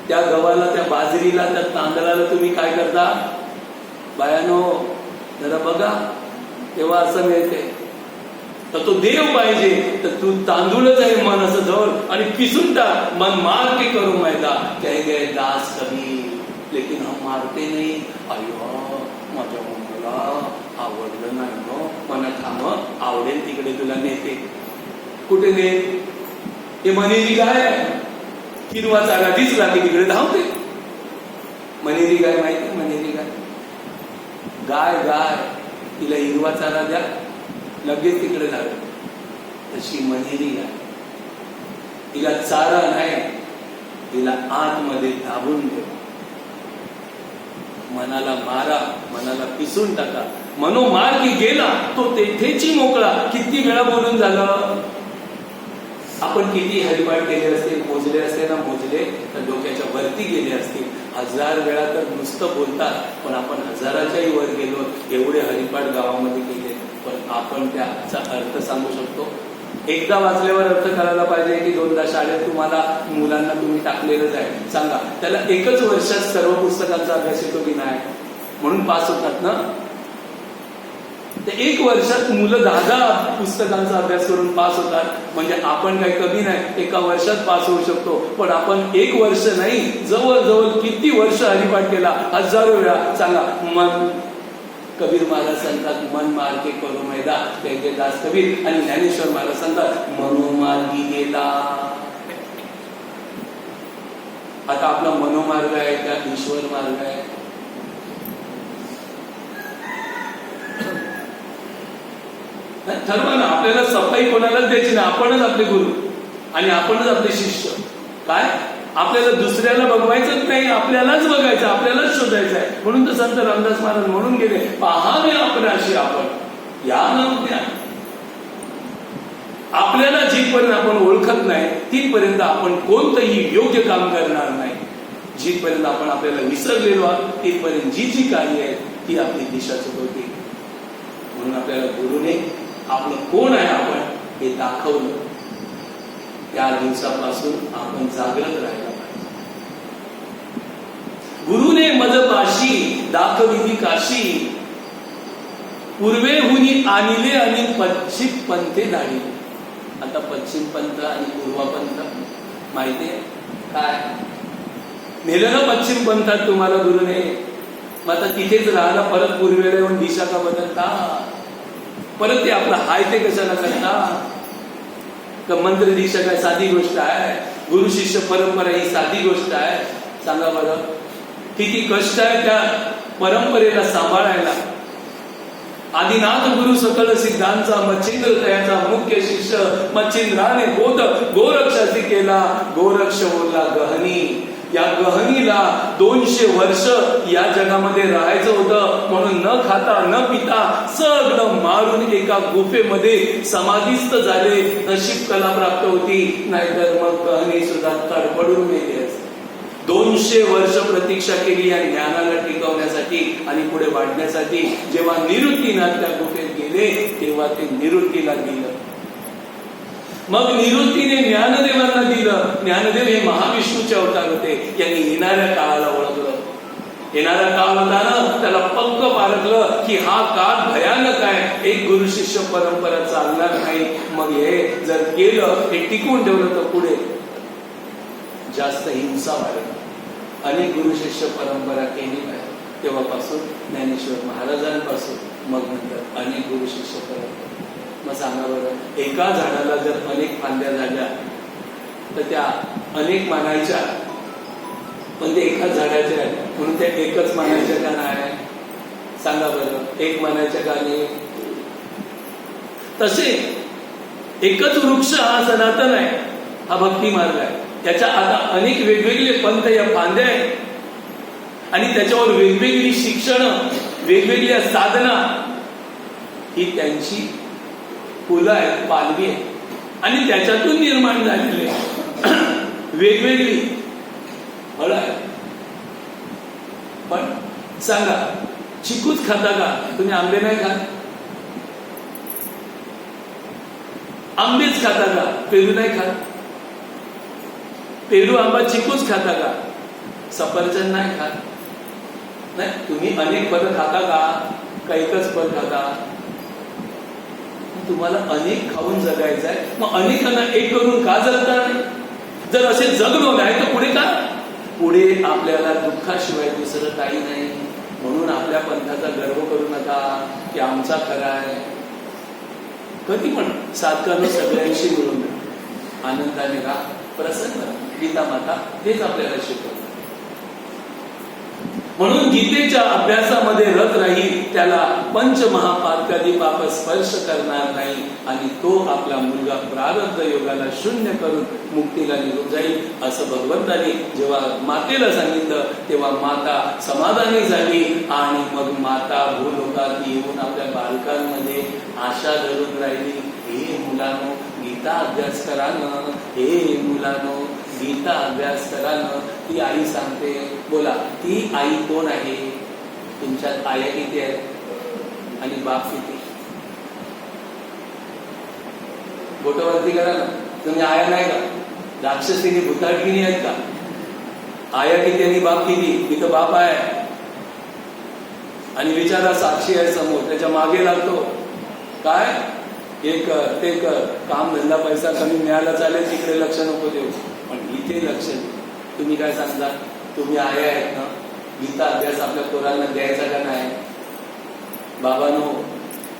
त्या गव्हाला, त्या बाजरीला, त्या तांदळाला तुम्ही काय करता? बायानो जरा बघा, तेव्हा असं मिळते. तर तो देव पाहिजे तर तू तांदूळच आहे मन असं धर आणि पिसून टाक. मन मार के करू मैदा, कह गए दास कभी, लेकिन हम मारते नाही. अयो माझ्या मनाला आवडलं नाही नो, मना थांब, आवडेल तिकडे तुला नेते. कुठे ने? हे मनेरी गाय हिरवा चारा दिसला की तिकडे धावते. मनेरी गाय माहिती? मनेरी गाय, गाय गाय तिला हिरवा चारा द्या लगेच तिकडे धावते. तशी मनेरी गाय, तिला चारा नाही, तिला आतमध्ये दाबून ठेवा. मनाला मारा, मनाला पिसून टाका. मनोमार की गेला तो तेथेची मोकळा. किती वेळा बोलून झालं? आपण किती हरिपाठ केले असते, मोजले असते ना, मोजले तर डोक्याच्या वरती गेले असतील. 1000 वेळा तर नुसतं बोलतात, पण आपण 1000च्याही वर गेलो. एवढे हरिपाठ गावामध्ये केले, पण आपण त्याचा अर्थ सांगू शकतो? एकदा वाचल्यावर अर्थ करायला पाहिजे की 2दा? शाळेत तुम्हाला मुलांना तुम्ही टाकलेलंच आहे, सांगा त्याला एकच वर्षात सर्व पुस्तकांचा अभ्यास येतो की नाही? म्हणून पास होतात ना. ते 1 वर्षात मुलं 10 पुस्तकांचा अभ्यास करून पास होतात. म्हणजे आपण काही कमी नाही, 1 वर्षात पास होऊ शकतो. पण आपण 1 वर्ष नाही, जवळजवळ किती वर्ष हरिपाठ केला? 1000 वेळा. सांगा, मन कबीर महाराज सांगतात मन मार के करो मैदा, ते दास कबीर. आणि ज्ञानेश्वर महाराज सांगतात मनोमार्गी गेला. आता आपला मनोमार्ग आहे का ईश्वर मार्ग आहे? ठरवा ना. आपल्याला सफाई कोणालाच द्यायची ना. आपणच आपले गुरु आणि आपणच आपले शिष्य. काय आपल्याला दुसऱ्याला बघवायचंच नाही, आपल्यालाच बघायचं, आपल्यालाच शोधायचं आहे. म्हणून तर संत रामदास महाराज म्हणून गेले, पाहावे आपणाशी आपण या नव्हत्या. आपल्याला जिथपर्यंत आपण ओळखत नाही तिथपर्यंत आपण कोणतंही योग्य काम करणार नाही. जिथपर्यंत आपण आपल्याला विसरलेलो आहोत तिथपर्यंत जी जी कार्य आहेत ती आपली दिशा चुकवते. म्हणून आपल्याला गुरुने आपलं कोण आहे आपण हे दाखवलं. त्या दिवसापासून आपण जागृत राहायला पाहिजे. गुरुने मज पाशी दाखविली काशी, पूर्वेहुनी आणिले आणि पश्चिम पंथे धाडिले. आता पश्चिम पंथ आणि पूर्व पंथ माहितीये काय? नेलं ना पश्चिम पंथात तुम्हाला गुरुने, मग आता तिथेच राहायला परत पूर्वेला येऊन दिशा का बदलता? परत ते आपलं हाय ते कशाला करता? का मंत्र दिशा काय साधी गोष्ट आहे? गुरु शिष्य परंपरा ही साधी गोष्ट आहे? सांगा बरं, किती कष्ट आहे त्या परंपरेला सांभाळायला. आदिनाथ गुरु सकल सिद्धांचा मच्छिंद्र तयाचा मुख्य शिष्य मच्छिंद्राने बोध गोरक्षाची केला, गोरक्ष बोलला गहनी. या गहनीला 200 वर्ष या जगामध्ये राहायचं होतं, म्हणून न खाता न पिता सगळं मारून एका गुफेमध्ये समाधीस्थ झाले. नशीब कला प्राप्त होती, नाहीतर मग गहनी सुद्धा तडफडून मेले असते. 200 वर्ष प्रतीक्षा केली या ज्ञानाला टिकवण्यासाठी आणि पुढे वाढण्यासाठी. जेव्हा निवृत्तीनाथ त्या गुफेत गेले तेव्हा ते निवृत्तीला दिलं. मग निवृत्तीने ज्ञानदेवांना दिलं. ज्ञानदेव हे महाविष्णूचे अवतार होते. यांनी येणाऱ्या काळाला ओळखलं. येणारा काळ होता ना, त्याला पक्क पारखलं की हा काळ भयानक आहे, एक गुरु शिष्य परंपरा चालणार नाही. मग हे जर केलं, हे टिकून ठेवलं तर पुढे जास्त हिंसा वाढेल. अनेक गुरु शिष्य परंपरा केली आहे. तेव्हापासून ज्ञानेश्वर महाराजांपासून मग नंतर अनेक गुरु शिष्य परंपरा. मग सांगा बरं, एका झाडाला जर अनेक फांद्या झाल्या तर त्या अनेक मानायच्या, पण ते एकाच झाडाच्या आहेत म्हणून त्या एकच मानायच्या का नाही? सांगा बरं, एक मानायच्या का नाही? तसे एकच वृक्ष हा सनातन आहे, हा भक्ती मार्ग आहे. त्याच्या आता अनेक वेगवेगळे पंथ या फांद्या आहेत आणि त्याच्यावर वेगवेगळी शिक्षण, वेगवेगळ्या साधना, ही त्यांची फुलं आहेत, पालवी आहे आणि त्याच्यातून निर्माण झालेले वेगवेगळी फळं आहे. पण सांगा, चिकूच खाता का तुम्ही? आंबे नाही खात? आंबेच खाता का? पेरू नाही खात? पेरू आंबा चिकूच खाता का? सफरचंद नाही खात? नाही. तुम्ही अनेक फळं खाता का एकच फळ खाता? तुम्हाला अनेक खाऊन जगायचं आहे, मग अनेकांना एक करून का जगता नाही? जर असे जगलो नाही तर पुढे का? पुढे आपल्याला दुःखाशिवाय दुसरं काही नाही. म्हणून आपल्या पंथाचा गर्व करू नका की आमचा खरा आहे. कधी पण साधकानं सगळ्यांशी मिळून आनंदाने राहा, प्रसन्न. गीता माता हेच आपल्याला शिकवतात. म्हणून गीतेच्या अभ्यासामध्ये रत राहील त्याला पंचमहापातकादी पाप स्पर्श करणार नाही आणि तो आपला मुलगा प्रारब्ध योगाला शून्य करून मुक्तीला निघून जाईल. असं भगवंताने जेव्हा मातेला सांगितलं तेव्हा माता समाधानी झाली आणि मग माता भूलोकात येऊन आपल्या बालकांमध्ये आशा धरून राहिली. हे मुलांनो, गीता अभ्यास करा ना. हे मुलांनो, गीता अभ्यास करा ना. ती आई सांगते. बोला, ती आई कोण आहे? तुमच्यात आया किती आहेत आणि बाप किती? बोटवरती करा ना. तुम्ही आया नाही का? राक्षसीने भूताटकीने आहेत का? आया किती आणि बाप किती? तिथं बाप आहे आणि विचारा साक्षी आहे समोर, त्याच्या मागे लागतो काय? एक ते काम धंदा पैसा कमी मिळाला चालेल, तिकडे लक्ष नको देऊ, पण इथे लक्ष देऊ. तुम्ही काय सांगता? तुम्ही आया आहेत ना? गीता अभ्यास आपल्या पोरांना द्यायचा का नाही? बाबांनो,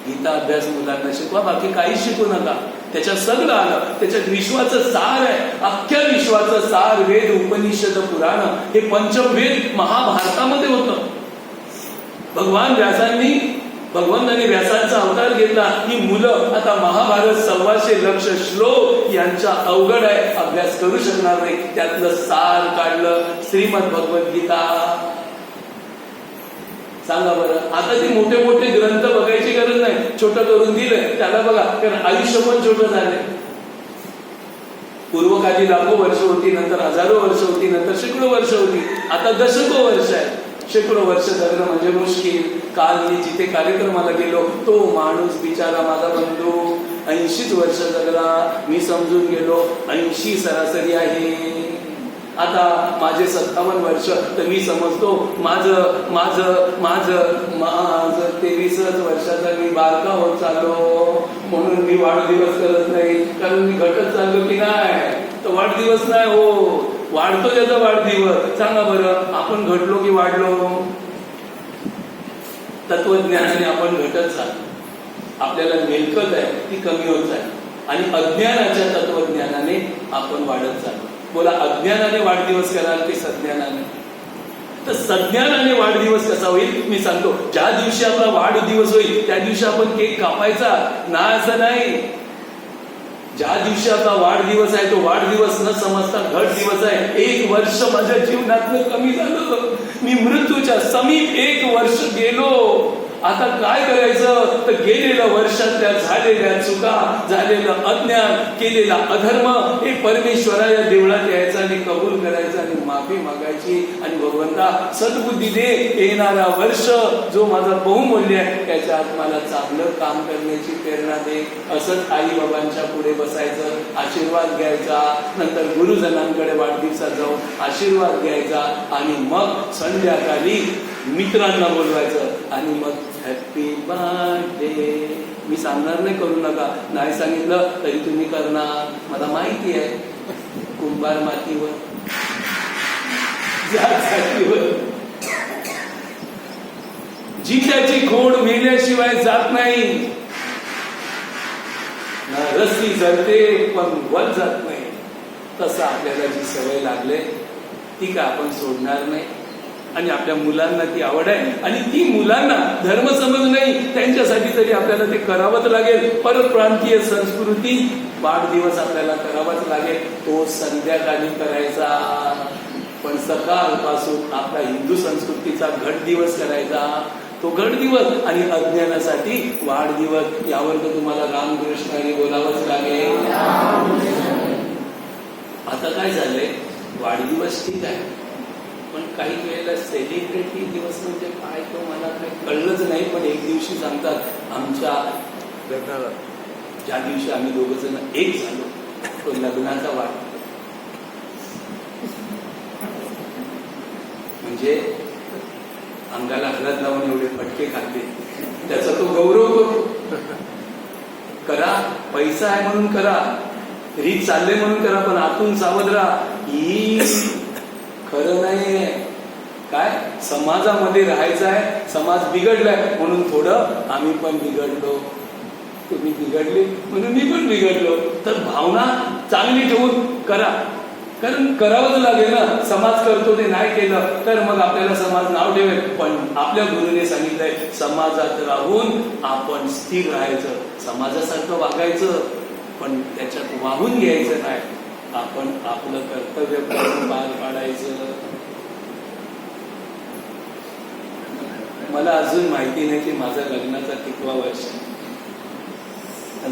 गीता अभ्यास मुलांना शिकवा, बाकी काहीच शिकू नका. त्याच्यात सगळं आलं. त्याच्यात विश्वाचं सार आहे. अख्ख्या विश्वाचं सार वेद, उपनिषद, पुराण हे पंचवेद महाभारतामध्ये होतं. भगवंतांनी व्यासांचा अवतार घेतला. ही मुलं आता महाभारत 125 लक्ष श्लोक यांचा अवघड आहे, अभ्यास करू शकणार नाही. त्यातलं सार काढलं श्रीमद भगवद्गीता. सांगा बरं, आता ते मोठे मोठे ग्रंथ बघायची गरज नाही, छोटं करून दिलंय त्याला बघा, कारण आयुष्य पण छोटं झालंय. पूर्वकाली लाखो वर्ष होती, नंतर हजारो वर्ष होती, नंतर शेकडो वर्ष होती, आता दशको वर्ष आहे. शेकडो वर्ष जगणं म्हणजे मुश्किल. काल मी जिथे कार्यक्रमाला गेलो तो माणूस बिचारा माझा बंधू 80 वर्ष जगला. मी समजून गेलो 80 सरासरी आहे. आता माझे 57 वर्ष, तर मी समजतो माझं माझं माझं माझं 23 वर्षाचा मी बारका होत चाललो, म्हणून मी वाढदिवस करत नाही. कारण मी घटत चाललो की नाही, तर वाढदिवस नाही हो, वाढतो त्याचा वाढदिवस. सांगा बरं, आपण घटलो की वाढलो? तत्वज्ञानाने आपण घटत चाललो. आपल्याला मिळकत आहे ती कमी होत आहे, आणि अज्ञानाच्या तत्वज्ञानाने आपण वाढत चाललो. बोला, अज्ञानाने वाढदिवस कराल की सज्ञानाने? तर सज्ञानाने वाढदिवस कसा होईल मी सांगतो. ज्या दिवशी आपला वाढदिवस होईल त्या दिवशी आपण केक कापायचा ना, असं नाही. ज्या दिवशी आपला वाढदिवस आहे तो वाढदिवस न समजता घट दिवस आहे. 1 वर्ष माझ्या जीवनातलं कमी झालं, मी मृत्यूच्या समीप 1 वर्ष गेलो. आता काय करायचं? तर गेलेल्या वर्षातल्या झालेल्या चुका, झालेलं अज्ञान, केलेला अधर्म हे परमेश्वराच्या देवळात यायचं आणि कबूल करायचं आणि माफी मागायची. आणि भगवंता सद्बुद्धी दे, येणारा वर्ष जो माझा बहुमूल्य आहे त्याच्यात मला चांगलं काम करण्याची प्रेरणा दे. असंच आई बाबांच्या पुढे बसायचं, आशीर्वाद घ्यायचा, नंतर गुरुजनांकडे वाढदिवसात जाऊन आशीर्वाद घ्यायचा, आणि मग संध्याकाळी मित्रांना बोलवायचं आणि मग हॅपी बर्थडे. मी सांगणार नाही करू नका, नाही सांगितलं तरी तुम्ही करणार. मला माहिती आहे, कुंभार मातीवर जित्याची खोड मेल्याशिवाय जात नाही. रस्सी जळते पण वर जात नाही. तसं आपल्याला जी सवय लागले ती का आपण सोडणार नाही. आणि आपल्या मुलांना ती आवड आहे, आणि ती मुलांना धर्म समज नाही त्यांच्यासाठी तरी आपल्याला ते करावंच लागेल. परप्रांतीय संस्कृती वाढदिवस आपल्याला करावाच लागेल. तो संध्याकाळी करायचा, पण सकाळपासून आपला हिंदू संस्कृतीचा घट दिवस करायचा. तो घट दिवस आणि अज्ञानासाठी वाढदिवस, यावर तर तुम्हाला रामकृष्णाने बोलावंच लागेल. आता काय झालंय, वाढदिवस ठीक आहे, पण काही वेळेला सेलिब्रिटी दिवस म्हणजे काय तो मला काही कळलंच नाही. पण एक दिवशी सांगतात आमच्या लग्नाला, ज्या दिवशी आम्ही 2 जण एक झालो तो लग्नाचा वाढदिवस. म्हणजे अंगाला हळद लावून एवढे फटके खाते, त्याचा तो गौरव करू. करा, पैसा आहे म्हणून करा, रीत चालले म्हणून करा, पण आतून सावध राहा. ही खरं नाहीये. काय समाजामध्ये राहायचं आहे, समाज बिघडलाय म्हणून थोडं आम्ही पण बिघडलो, तुम्ही बिघडले म्हणून मी पण बिघडलो. तर भावना चांगली ठेवून करा, कारण करावंच लागेल ना. समाज करतो ते नाही केलं तर मग आपल्याला समाज नाव ठेवेल. पण आपल्या गुरुने सांगितलंय समाजात राहून आपण स्थिर राहायचं, समाजासारखं वागायचं, पण त्याच्यात वाहून घ्यायचं नाही. आपण आपलं कर्तव्य पार पाडायचं. मला अजून माहिती नाही की माझा लग्नाचा कितवा वर्ष.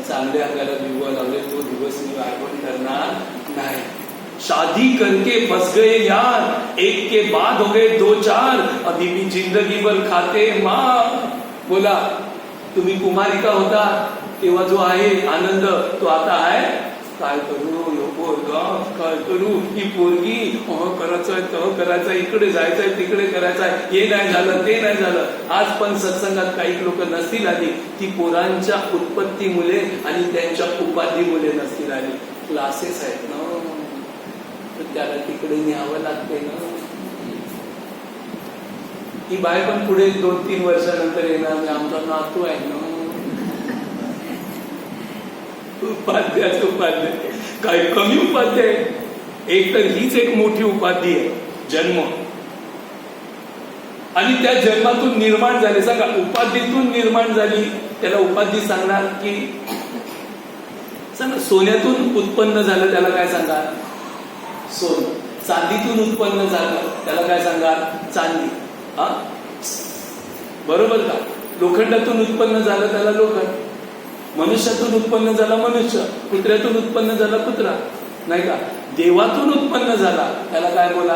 चांगल्या अंगाला दिवा लावले तो दिवस मी आठवण करणार नाही. शादी करके फंस गए यार, एक के बाद हो गए 2-4, अभी भी जिंदगी भर खाते मार. बोला, तुम्ही कुमारिका होता तेव्हा जो आहे आनंद तो आता आहे. काय करू, काय करू, ही पोरगी करायचंय तह करायचंय, इकडे जायचंय तिकडे करायचंय, हे नाही झालं ते नाही झालं. आज पण सत्संगात काही लोक नसतील आली, ती पोरांच्या उत्पत्ती मुले आणि त्यांच्या उपाधी मुले नसतील आली. क्लासेस आहेत ना, तर त्याला तिकडे न्यावं लागते ना. ही बाय पण पुढे 2-3 वर्षानंतर येणार, आमचा नातू आहे ना. उपाध्याय काय कमी उपाध्याय? एक तर हीच एक मोठी उपाधी आहे, जन्म. आणि त्या जन्मातून निर्माण झाले, सांगा उपाधीतून निर्माण झाली त्याला उपाधी सांगणार की सांगा सोन्यातून उत्पन्न झालं त्याला काय सांगा? सोनं. चांदीतून उत्पन्न झालं त्याला काय सांगा? चांदी. हा बरोबर का? लोखंडातून उत्पन्न झालं त्याला लोखंड. मनुष्यातून उत्पन्न झाला मनुष्य, कुत्र्यातून उत्पन्न झाला कुत्रा, नाही का? देवातून उत्पन्न झाला त्याला काय बोला?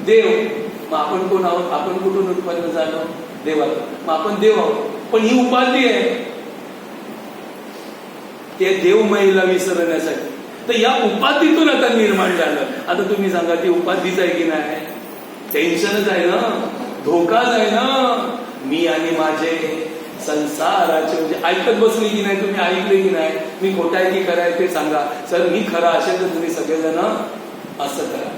देव. मग आपण कोण आहोत? आपण कुठून उत्पन्न झालो? देवातून. मग आपण देव आहोत. पण ही उपाधी आहे ते देव महिला विसरण्यासाठी. तर या उपाधीतून आता निर्माण झालं. आता तुम्ही सांगा ती उपाधीच आहे की नाही? टेन्शनच आहे ना, धोकाच आहे ना. मी आणि माझे संसाराचे म्हणजे ऐकत बसले की नाही? तुम्ही ऐकले की नाही? मी खोटा आहे की खरं आहे ते सांगा. सर मी खरा असेल तर तुम्ही सगळेजण असं करा,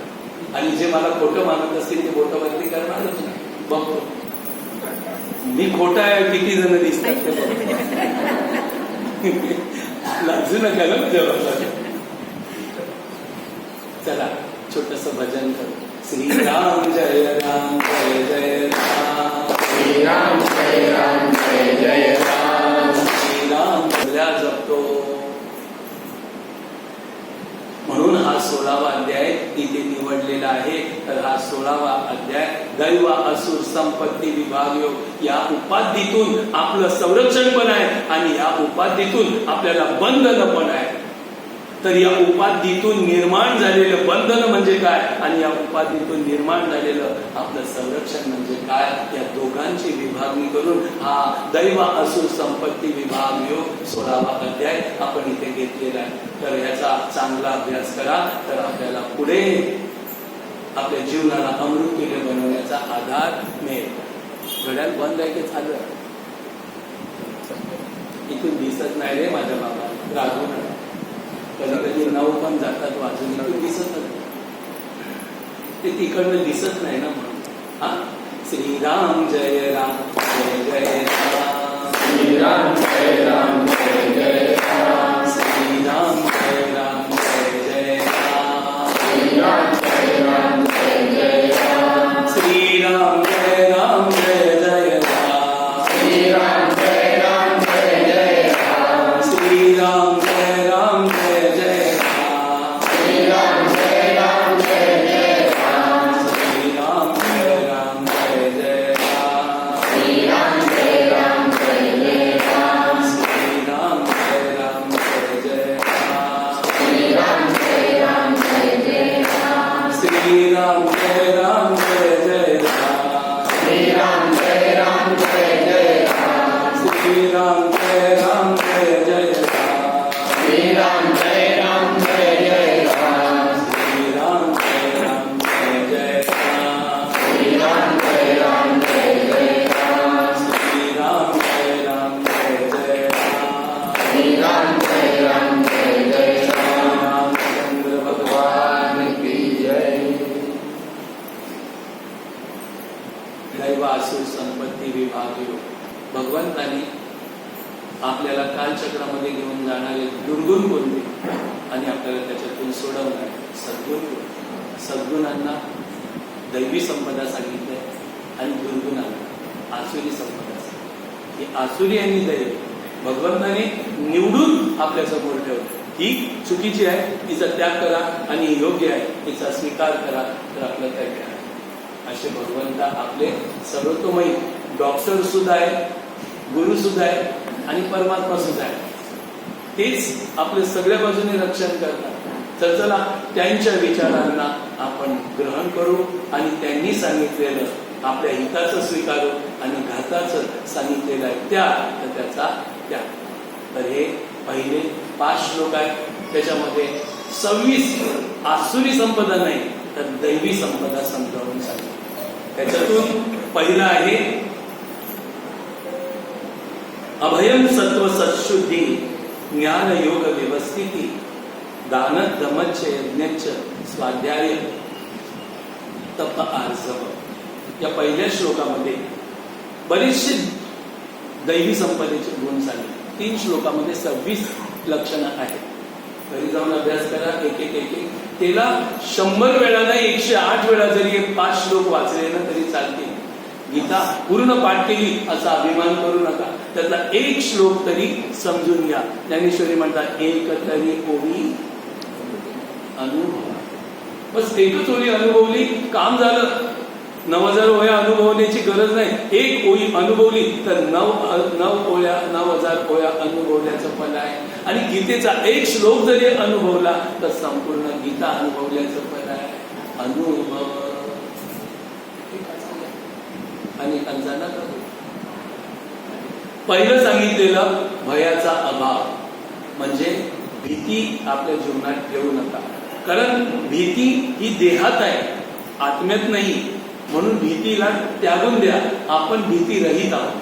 आणि जे मला खोटं मानत असतील ते बोटावरती करणारच नाही. बघतो मी खोटा आहे किती जण दिसतात ते लाजू नका ना जेव्हा. चला छोटस भजन करू. श्रीराम जय राम जय जय राम, श्रीराम जय राम जय जय राम. श्रीराम जपतो. म्हणून हा 16वा अध्याय इथे निवडलेला आहे. तर हा 16वा अध्याय दैव असुर संपत्ती विभाग योग या उपाधीतून आपलं संरक्षण पण आहे आणि या उपाधीतून आपल्याला बंधन पण आहे. तर या उपाधीतून निर्माण झालेलं बंधन म्हणजे काय आणि या उपाधीतून निर्माण झालेलं आपलं संरक्षण म्हणजे काय, या दोघांची विभागणी करून हा दैव असुर संपत्ती विभाग योग 16वा अध्याय आपण इथे घेतलेला आहे. तर याचा चांगला अभ्यास करा तर आपल्याला पुढे आपल्या जीवनाला अमृततुल्य बनवण्याचा आधार मिळेल. घड्याळ बंद आहे की चालू आहे? इथून दिसत नाही रे माझ्या बाबा, रागू नका. कधी कधी 9 पण जातात वाजून, इथून दिसत ते तिकडनं दिसत नाही ना म्हणून. हा श्रीराम जय राम जय जय राम, श्रीराम जय राम जय जय राम, श्रीराम जय राम जय जय राम, श्रीराम जय राम जय जय राम, श्रीराम जय राम जय जय राम, श्रीराम जय राम जय जय राम, श्रीराम जय राम जय जय राम, श्रीराम जय राम जय जय राम, श्रीराम जय राम जय जय राम, श्रीराम जय राम जय जय राम, श्रीराम जय राम जय जय राम, श्रीराम जय राम जय जय राम, श्रीराम जय राम जय जय राम, श्रीराम जय राम जय जय राम, श्रीराम जय राम जय जय राम, श्रीराम जय राम जय जय राम, श्रीराम जय राम जय जय राम, श्रीराम जय राम जय जय राम, श्रीराम जय राम जय जय राम, श्रीराम जय राम जय जय राम. रामचंद्र भगवान भगवान की जय. दैवासुर संपत्ती विभाग योग. भगवंतानी आपल्याला कालचक्रामध्ये घेऊन जाणारे दुर्गुण कोणते आणि आपल्याला त्याच्यातून सोडवणारे सद्गुण कोणते. सद्गुणांना दैवी संपदा सांगितली आणि दुर्गुणांना आसुरी संपदा सांगितली. ही आसुरी आणि दैवी भगवंताने निवडून आपल्या समोर ठेवलं. ही चुकीची आहे, तिचा त्याग करा, आणि योग्य आहे, तिचा स्वीकार करा, तर आपलं काय करा. असे भगवंत आपले सर्वतोमयी डॉक्टर सुद्धा आहे, गुरु सुद्धा आहे आणि परमात्मा सुद्धा आहे. तेच आपले सगळ्या बाजूने रक्षण करतात. तर चला त्यांच्या विचारांना आपण ग्रहण करू आणि त्यांनी सांगितलेलं आपल्या हिताचं स्वीकारू आणि घाताचं सांगितलेलं आहे त्याचा त्याग. तर हे पहिले 5 श्लोक आहेत. त्याच्यामध्ये 26 आसुरी संपदा नाही तर दैवी संपदा समजावून सांगितली. त्याच्यातून पहिला आहे अभयम सत्व सत्शुद्धी ज्ञान योग व्यवस्थिती दान दमच्च यज्ञच्च स्वाध्याय तप आर्जव. या पहिल्या श्लोकामध्ये बरेचसे दैवी संपदेचे गुण सांगितले. 3 श्लोकामध्ये 26 लक्षणं आहेत. घरी जाऊन अभ्यास करा एक एक एक एक. त्याला 100 वेळा नाही 108 वेळा जरी हे 5 श्लोक वाचले ना तरी चालतील. गीता पूर्ण पाठ केली असा अभिमान करू नका. त्यातला एक श्लोक तरी समजून घ्या. ज्ञानेश्वरी म्हणतात एक तरी ओळी अनुभव. बस एकच ओळी अनुभवली काम झालं. 9000 ओळ्या अनुभवण्याची गरज नाही. एक ओळी अनुभवली तर 9000 ओळ्या अनुभवल्याचं फल आहे. आणि गीतेचा एक श्लोक जरी अनुभवला तर संपूर्ण गीता अनुभवल्याचं फल आहे. अनुभव आणि अंजाना करू. पहिलं सांगितलेलं भयाचा अभाव म्हणजे भीती आपल्या जीवनात ठेवू नका, कारण भीती ही देहात आहे, आत्म्यात नाही. म्हणून भीतीला त्यागून द्या, आपण भीती रहित आहोत.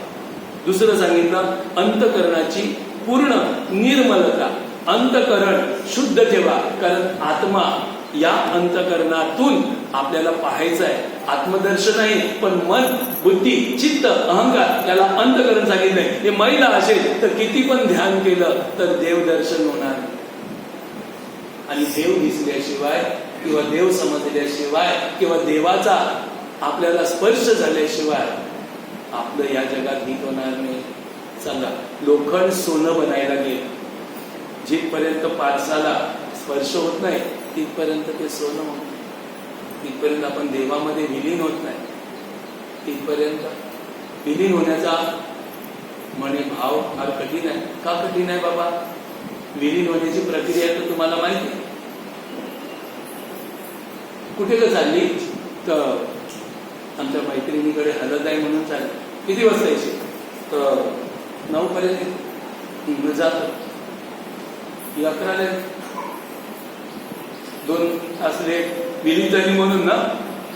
दुसरं सांगितलं, अंतकरणाची पूर्ण निर्मलता, अंतकरण शुद्ध ठेवा, कारण आत्मा या अंतकरणातून आपल्याला पाहायचं आहे. आत्मदर्शन आहे, पण मन, बुद्धी, चित्त, अहंकार याला अंतकरण सांगितलंय. हे मैला असेल तर किती पण ध्यान केलं तर देवदर्शन होणार नाही. आणि देव दिसल्याशिवाय किंवा देव समजल्याशिवाय किंवा देवाचा आपल्याला स्पर्श झाल्याशिवाय आपलं या जगात हित होणार नाही. सांगा, लोखंड सोनं बनायला गेलं, जिथपर्यंत पारसाला स्पर्श होत नाही तिथपर्यंत ते सोनं होत नाही. तिथपर्यंत आपण देवामध्ये विलीन होत नाही. तिथपर्यंत विलीन होण्याचा म्हणे भाव फार कठीण आहे. का कठीण आहे बाबा? विलीन होण्याची प्रक्रिया तर तुम्हाला माहिती आहे. कुठे का चालली? तर आमच्या मैत्रिणीकडे हलत आहे म्हणून चालली. किती वाजता यायची? तर 9 पर्यंत जातो. 11ला 2 तास लेट. विलीन झाली म्हणून ना,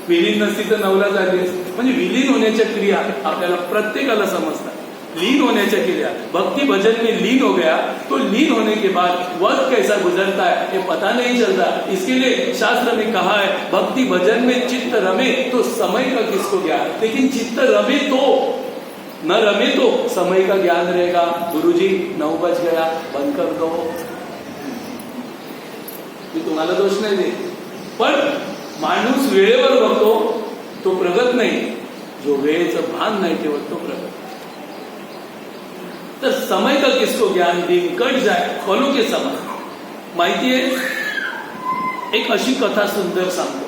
विलीन नसती तर 9ला झाली. म्हणजे विलीन होण्याच्या क्रिया आपल्याला प्रत्येकाला समजतात. लीन होण्याच्या क्रिया, भक्ति भजन में लीन हो गया तो लीन होने के बाद वक्त कैसा गुजरता है ये पता नहीं चलता. इसके लिए शास्त्र में कहा है, भक्ति भजन में चित्त रमे तो समय का किसको ज्ञान. लेकिन चित्त रमे तो, न रमे तो समय का ज्ञान रहेगा. गुरुजी 9 बज गया, बंद कर दो. मी तुम्हाला दोष नाही देत, पण माणूस वेळेवर बघतो तो प्रगत नाही, जो वेळेचं भान नाही ठेवत तो प्रगत. तर समय का किसको ज्ञान, दिन कट जाए फलों के समान. माहितीये, एक अशी कथा सुंदर सांगतो,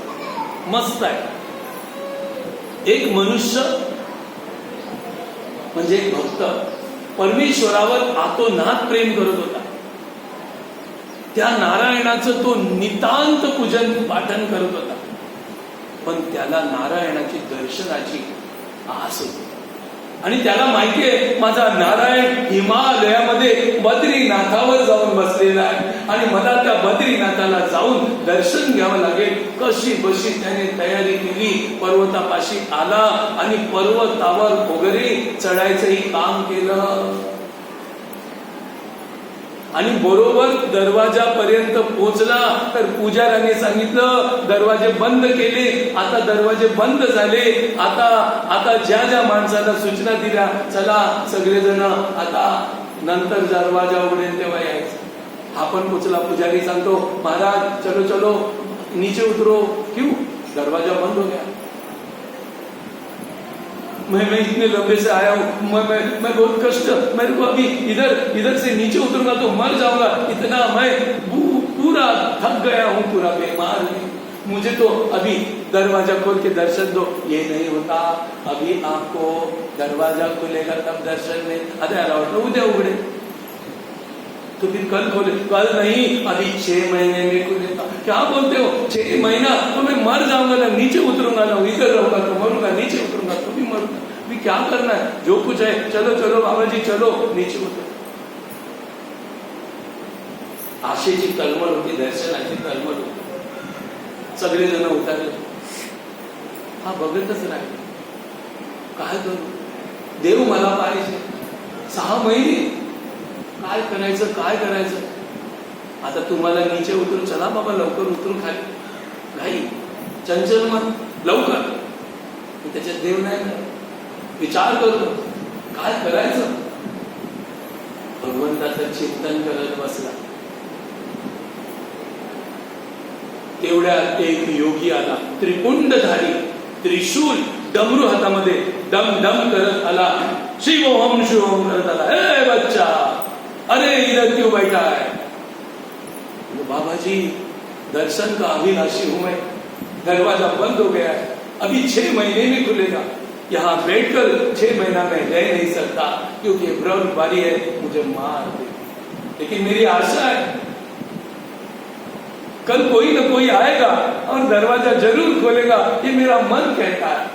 मस्त आहे. एक मनुष्य म्हणजे एक भक्त परमेश्वरावर आतोनात प्रेम करत होता. त्या नारायणाचं तो नितांत पूजन पाठन करत होता, पण त्याला नारायणाची दर्शनाची आस होती. आणि त्याला माहितीये, माझा नारायण हिमालयामध्ये बद्रीनाथावर जाऊन बसलेला आहे आणि मला त्या बद्रीनाथाला जाऊन दर्शन घ्यावं लागेल. कशी बशी त्याने तयारी केली. पर्वतापाशी आला आणि पर्वतावर वगैरे चढायचंही काम केलं. आणि बरोबर दरवाजापर्यंत पोहोचला तर पुजाऱ्याने सांगितलं दरवाजे बंद केले. आता दरवाजे बंद झाले. आता ज्या ज्या माणसाला सूचना दिल्या, चला सगळेजण आता नंतर दरवाजा उघडेल तेव्हा यायचं. हा पण पोचला. पुजारी सांगतो, महाराज चलो चलो नीचे उतरो. क्यों? दरवाजा बंद हो गया. मैं इतने लंबे से आया हूँ, मैं बहुत कष्ट, मेरे को अभी इधर से नीचे उतरूंगा तो मर जाऊंगा. इतना मैं पूरा थक गया हूँ, पूरा बीमार हूँ. मुझे तो अभी दरवाजा खोल के दर्शन दो. ये नहीं होता, अभी आपको दरवाजा खुलेगा तब दर्शन में. अरे उद्या उघडे. तो फिर कल खोले. कल नहीं, अभी 6 महीने में खुलेगा. क्या बोलते हो? 6 महीना तो मैं मर जाऊंगा ना, नीचे उतरूंगा ना, इधर रहूंगा तो मरूंगा, नीचे उतरूंगा तो भी मरूंगा. भी क्या करना है? जो कुछ है, चलो चलो बाबा जी चलो नीचे उतर. आशेची तळमळ होती, दर्शनाची तळमळ होती. सगळेजण उतरले. हा बघतच राहील. काय करू? देव मला पाहिजे. 6 महिने काय करायचं. आता तुम्हाला नीचे उतरून, चला बाबा लवकर उतरून खाली. नाही, चंचल मन, लवकर. त्याच्यात देव नाही ना. विचार करतो काय करायचं. भगवंताचं चिंतन करत बसला. तेवढ्यात एक योगी आला, त्रिपुंडधारी, त्रिशूल, डमरू हातामध्ये, डम डम करत आला. शिवोहम शिवोहम करत आला. हे बच्चा, अरे इधर क्यों बैठा है? बाबा जी, दर्शन का अभिलाषी हूं मैं. दरवाजा बंद हो गया है, अभी 6 महीने में खुलेगा. यहाँ बैठकर 6 महीना में रह नहीं सकता, क्योंकि ब्रह्मचारी है, मुझे मार दे. लेकिन मेरी आशा है कल कोई ना कोई आएगा और दरवाजा जरूर खोलेगा, ये मेरा मन कहता है.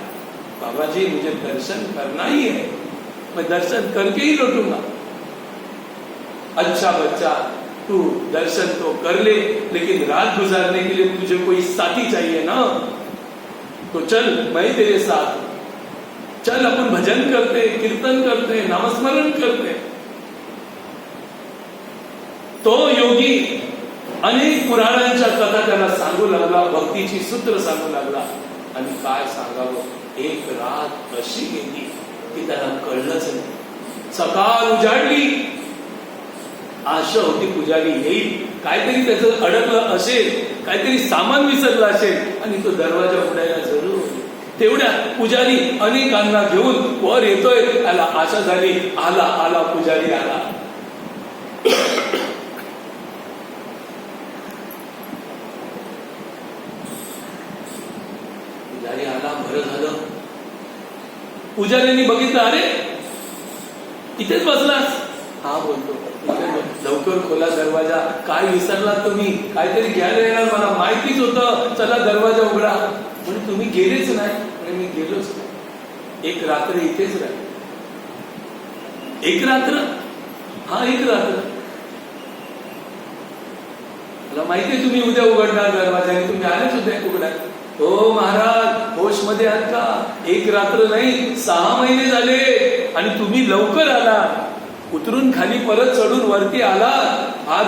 बाबा जी, मुझे दर्शन करना ही है, मैं दर्शन करके ही लौटूंगा. अच्छा बच्चा, तू दर्शन तो कर ले, लेकिन रात गुजारने के लिए तुझे कोई साथी चाहिए ना, तो चल मैं तेरे साथ हूं, चल अपन भजन करते, कीर्तन करते, नामस्मरण करते. तो योगी अनेक पुराणांच्या कथा त्याला सांगू लागला, भक्तीची सूत्र सांगू लागला. आणि काय सांगावं, एक रात अशी गेली की त्याला कळलंच नाही. सकाळ उजाडली, आशा होती पुजारी येईल, काहीतरी त्याचं अडकलं असेल, काहीतरी सामान विसरलं असेल आणि तो दरवाजा उघडायला जरूर होईल. तेवढ्यात पुजारी अनेकांना घेऊन वर येतोय. त्याला आशा झाली, आला आला पुजारी आला. पुजारी आला, बरं झालं. पुजाऱ्यांनी बघितलं, अरे इथेच बसलास? हा बोलतो, लवकर खोला दरवाजा, काय विसरला तुम्ही, काहीतरी घ्यायला येणार, मला माहितीच होतं, चला दरवाजा उघडा. म्हणजे तुम्ही गेलेच नाही. म्हणजे मी गेलोच नाही. एक रात्र इथेच राहील. एक रात्र? हा, एक रात्र. मला माहितीये तुम्ही उद्या उघडणार दरवाजा आणि तुम्ही आलेच उद्या उघडा. हो महाराज, होश मध्ये आहात का? एक रात्र नाही, 6 महिने झाले आणि तुम्ही लवकर आला. उतरून खाली परत चढून वरती आला. फार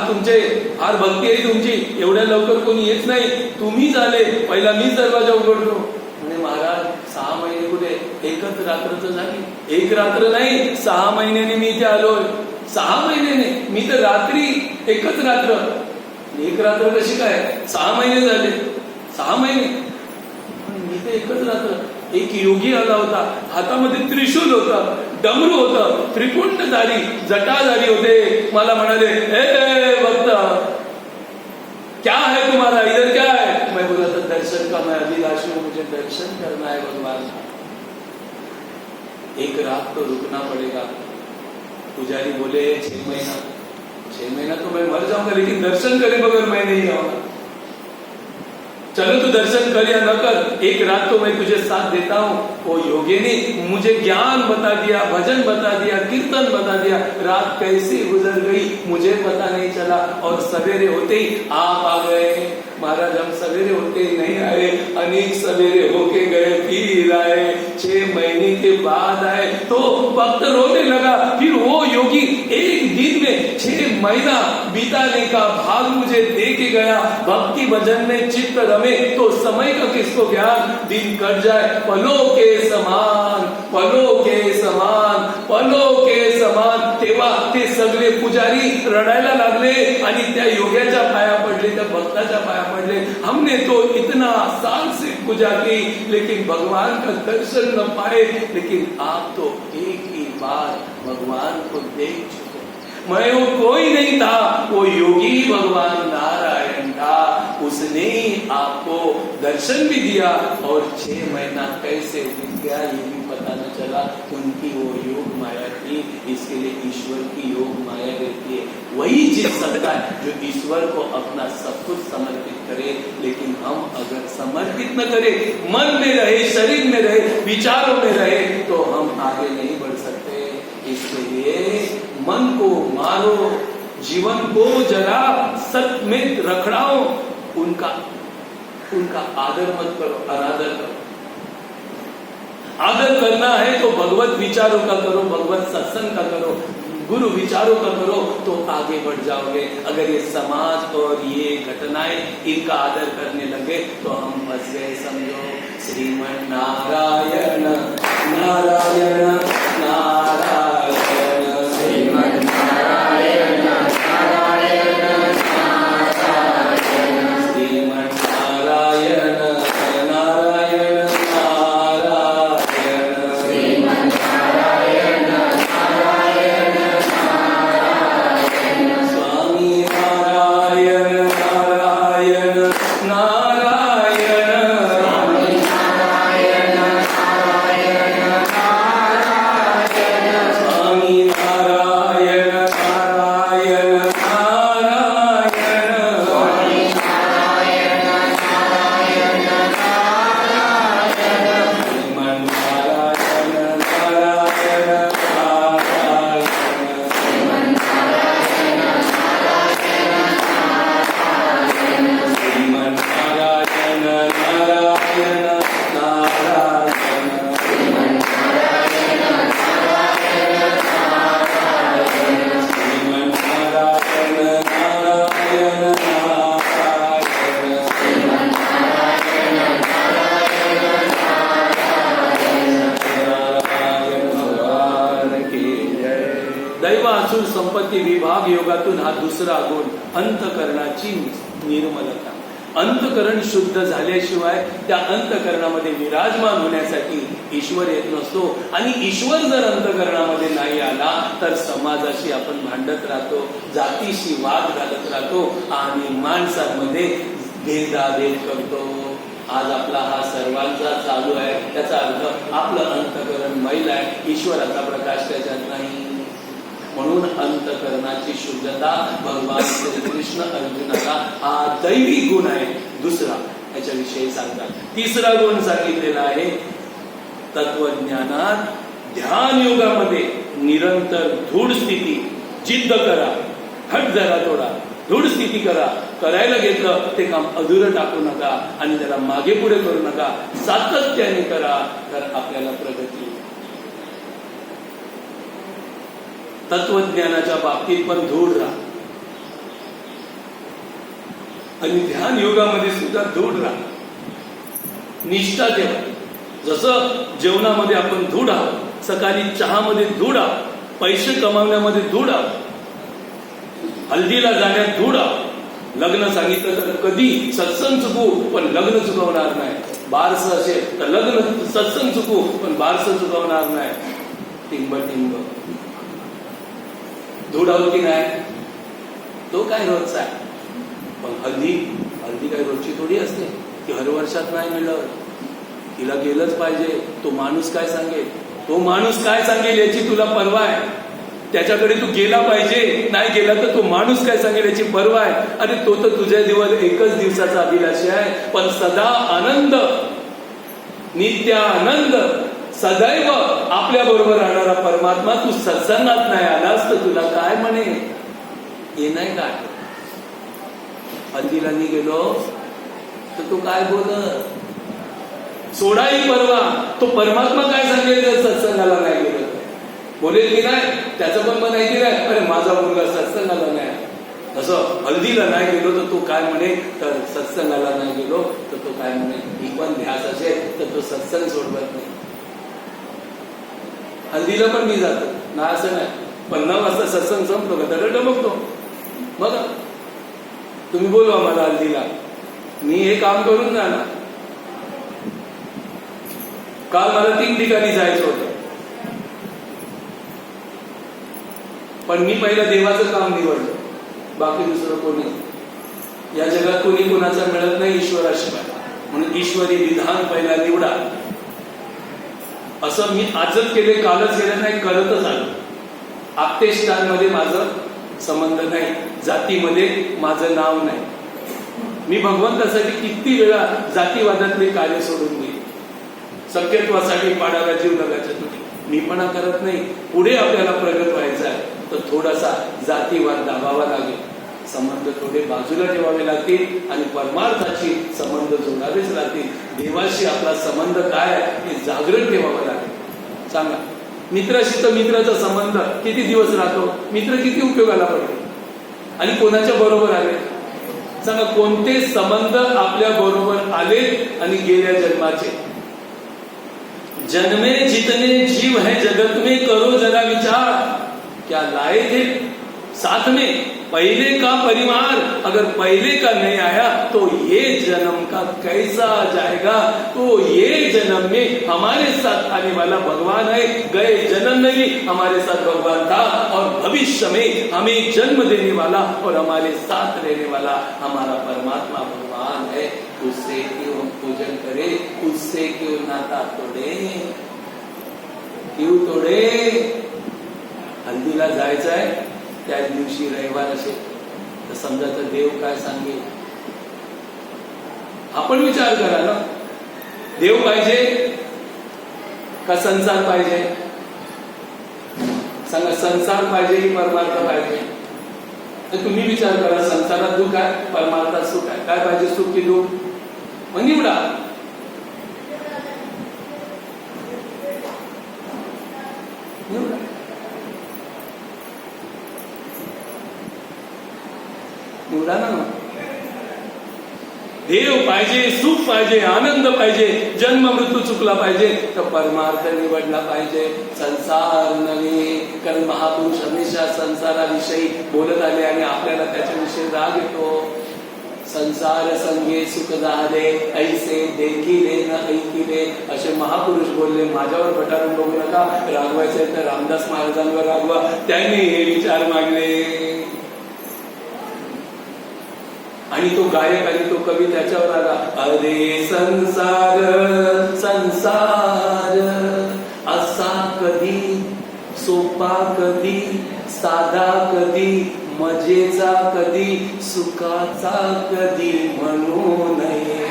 भक्ती आहे तुमची, एवढ्या लवकर कोणी येत नाही, तुम्हीच आले, पहिला मीच दरवाजा उघडतो. म्हणजे महाराज 6 महिने कुठे, एकच रात्र तर झाली. एक रात्र नाही, 6 महिन्याने मी इथे आलोय. 6 महिन्याने? मी तर रात्री, एकच रात्र. एक रात्र कशी काय? 6 महिने झाले. 6 महिने मी तर एकच रात्र. एक योगी आला होता, हातामध्ये त्रिशूल होता, डमरू होतं, त्रिपुंडधारी, जटाधारी होते. मला म्हणाले, ए भक्त, क्या है तुम्हारा, इधर क्या है? मैं बोला था दर्शन का, मैं अभिलाषी हूं, मुझे दर्शन करना है भगवान. एक रात तो रुकना पड़ेगा. पुजारी बोले 6 महीना. 6 महीना तो मैं मर जाऊंगा, लेकिन दर्शन करे बगैर मैं नहीं आऊंगा. चलो तू दर्शन कर या न कर, एक रात तो मैं तुझे साथ देता हूं. वो योगी ने मुझे ज्ञान बता दिया, भजन बता दिया, कीर्तन बता दिया. रात कैसे गुजर गई मुझे पता नहीं चला, और सवेरे होते ही आप आ गए. महाराज, हम सवेरे होते ही नहीं आए, अनेक सवेरे होके गए, फिर आए, 6 महीने के बाद आए. तो भक्त रोने लगा. फिर वो योगी एक दिन में 6 महीना बिताने का भाग मुझे दे के गया. भक्ति भजन में चित्त रमे तो समय का किसको ज्ञान, दिन कट जाए पलों के समान, पलों के समान, पलों के समान. तेव्हा ते सगळे पुजारी रडायला लागले आणि त्या योग्याच्या पाया पडले, त्या भक्ताच्या पाया पडले. हमने तो इतना साल से पूजा की, लेकिन भगवान का दर्शन न पाए, लेकिन आप तो एक ही बार भगवान को देख चुके. मैं वो कोई नहीं था, वो योगी भगवान नारायण था. उसने आपको दर्शन भी दिया, और 6 महीना कैसे बीत गया ये भी पता न चला. उनकी वो योग माया थी. इसके लिए ईश्वर की योग माया रहती है. वही जीत सकता है जो ईश्वर को अपना सब कुछ समर्पित करे. लेकिन हम अगर समर्पित न करें, मन में रहे, शरीर में रहे, विचारों में रहे, तो हम आगे नहीं बढ़ सकते. इसके लिए मन को मारो, जीवन को जरा सत में रखड़ाओ. उनका आदर मत करो, अनादर करो. आदर करना है तो भगवत विचारों का करो, भगवत सत्संग का करो, गुरु विचारों का करो, तो आगे बढ़ जाओगे. अगर ये समाज और ये घटनाएं इनका आदर करने लगे तो हम फंस गए समझो. श्रीमन नारायण नारायण नारायण, श्रीमन नारायण नारायण नारायण, श्रीमन नारायण नारायण नारायण, श्रीमन नारायण नारायण नारायण, स्वामी नारायण नारायण नारायण, स्वामी नारायण नारायण नारायण. दैव असुर संपत्ती विभाग योगातून हा दुसरा गुण अंतकरणाची निर्मलता. अंतकरण शुद्ध झाल्याशिवाय त्या अंतकरणामध्ये विराजमान होण्यासाठी ईश्वर येत नसतो. आणि ईश्वर जर अंतकरणामध्ये नाही आला तर समाजाशी आपण भांडत राहतो, जातीशी वाद घालत राहतो आणि माणसांमध्ये भेदाभेद करतो. आज आपला हा सर्वांचा चालू आहे. त्याचा अर्थ आपलं अंतकरण मैल आहे, ईश्वराचा प्रकाश त्याच्यात नाही. म्हणून अंतकरणाची शुद्धता भगवान श्रीकृष्ण अर्जुनाला हा दैवी गुण आहे. दुसरा याच्याविषयी सांगतात. तिसरा गुण सांगितलेला आहे तत्वज्ञानात ध्यान योगामध्ये निरंतर दृढ स्थिती. जिद्द करा, हट जरा थोडा, दृढ स्थिती करा. करायला घेतलं ते काम अधुरं टाकू नका आणि त्याला मागे पुढे करू नका. सातत्याने करा तर आपल्याला प्रगती. तत्वज्ञानाच्या बाबतीत पण दृढ राहा आणि ध्यान योगामध्ये सुद्धा दृढ राहा. निष्ठा ठेवा. जसं जेवणामध्ये आपण दृढ आहोत, सकाळी चहामध्ये दृढ आहोत, पैसे कमावण्यामध्ये दृढ आहोत, हल्दीला जाण्यात दृढ आहोत. लग्न सांगितलं तर कधी सत्संग चुकू पण लग्न चुकवणार नाही. बारसं असेल तर लग्न सत्संग चुकू पण बारसं चुकवणार नाही. टिंब टिंब दृढ आहोत की नाही? तो काय रोजचा आहे. पण हल्दी काय रोजची थोडी असते की हर वर्षात नाही मिळत, तिला गेलंच पाहिजे. तो माणूस काय सांगेल, तो माणूस काय सांगेल याची तुला पर्वा आहे. त्याच्याकडे तू गेला पाहिजे, नाही गेला तर तो माणूस काय सांगेल याची पर्वा आहे. अरे तो तर तुझ्या दिवस एकच दिवसाचा अभिलाषी आहे. पण सदा आनंद, नित्य आनंद, सदैव आपल्या बरोबर राहणारा परमात्मा तू सत्संगात नाही आलास तर तुला काय म्हणे हे नाही काय. हल्दीला नाही गेलो तर तो काय बोलत, सोडाही परवा. तो परमात्मा काय सांगेल तर सत्संगाला नाही गेलो बोलेल की नाही. त्याचं पण मन आहे की नाही, अरे माझा मुलगा सत्संगाला नाही. तसं हल्दीला नाही गेलो तर तो काय म्हणे, तर सत्संगाला नाही गेलो तर तो काय म्हणे. ही पण ध्यास असेल तर तो सत्संग सोडवत नाही. हल्दीला पण मी जातो ना असं नाही, पण 9 वाजता सत्संग संपलो का तर डबकतो. बघा तुम्ही बोलवा मला हल्दीला, मी हे काम करून जाणार. काल मला 3 ठिकाणी जायचं होतं, पण मी पहिलं देवाचं काम निवडलं. बाकी दुसरं कोणी या जगात कोणी कोणाचा मिळत नाही ईश्वराशिवाय. म्हणून ईश्वरी विधान पहिला निवडा. असं मी आजच केले, कालच केलं नाही, करतच आलो. आपतेष्टांमध्ये माझं संबंध नाही, जातीमध्ये माझं नाव नाही. मी भगवंतासाठी किती वेळा जातीवादातले कार्य सोडून दिले. सत्यत्वासाठी पाडाला जीव लगायच्या तुटी मी पण करत नाही. पुढे आपल्याला प्रगत व्हायचं आहे तर थोडासा जातीवाद दाबावा लागेल, संबंध थोडे बाजूला ठेवावे लागतील आणि परमार्थाची संबंध जोडावेच लागतील. देवाशी आपला संबंध काय आहे हे जागृत ठेवावं लागेल. सांगा, मित्राशी तर मित्राचा संबंध किती दिवस राहतो, मित्र किती उपयोगाला पडतो आणि कोणाच्या बरोबर आले सांगा. कोणते संबंध आपल्या बरोबर आले आणि गेल्या जन्माचे. जन्मे जितने जीव है जगत में करो जरा विचार, क्या लाए थे साथ में पहले का परिवार, अगर पहले का नहीं आया तो ये जन्म का कैसा जाएगा. तो ये जन्म में हमारे साथ आने वाला भगवान है. गए जन्म में भी हमारे साथ भगवान था और भविष्य में हमें जन्म देने वाला और हमारे साथ रहने वाला हमारा परमात्मा भगवान है. उससे क्यों पूजन करे, उससे क्यों नाता तोड़े, क्यों तोड़े. हल्दीला जायचं आहे, त्या दिवशी रविवार असेल तर समजा तर देव काय सांगेल. आपण विचार करा ना, देव पाहिजे का संसार पाहिजे. सांगा, संसार पाहिजे की परमार्थ पाहिजे. तर तुम्ही विचार करा, संसारात दुःख आहे, परमार्थात सुख आहे, काय पाहिजे, सुख की दुःख. मग निवडा. निवडा ना. देव पाहिजे, सुख पाहिजे, आनंद पाहिजे, जन्म मृत्यू चुकला पाहिजे तर परमार्थ निवडला पाहिजे, संसार नव्हे. कारण कारण महापुरुष हमेशा संसाराविषयी बोलत आले आणि आपल्याला त्याच्याविषयी राग येतो. संसार संगे सुख झाले ऐसे देखिले न ऐकिले असे महापुरुष बोलले. माझ्यावर भटारून बघू नका, रागवायचे तर रामदास महाराजांवर रागवा, त्यांनी हे विचार मागले. आणि तो गायक आणि तो कवी त्याच्यावर आला. अरे संसार संसार असा कधी, सोपा कधी, साधा कधी, मजेचा कधी, सुखाचा कधी म्हणू नये.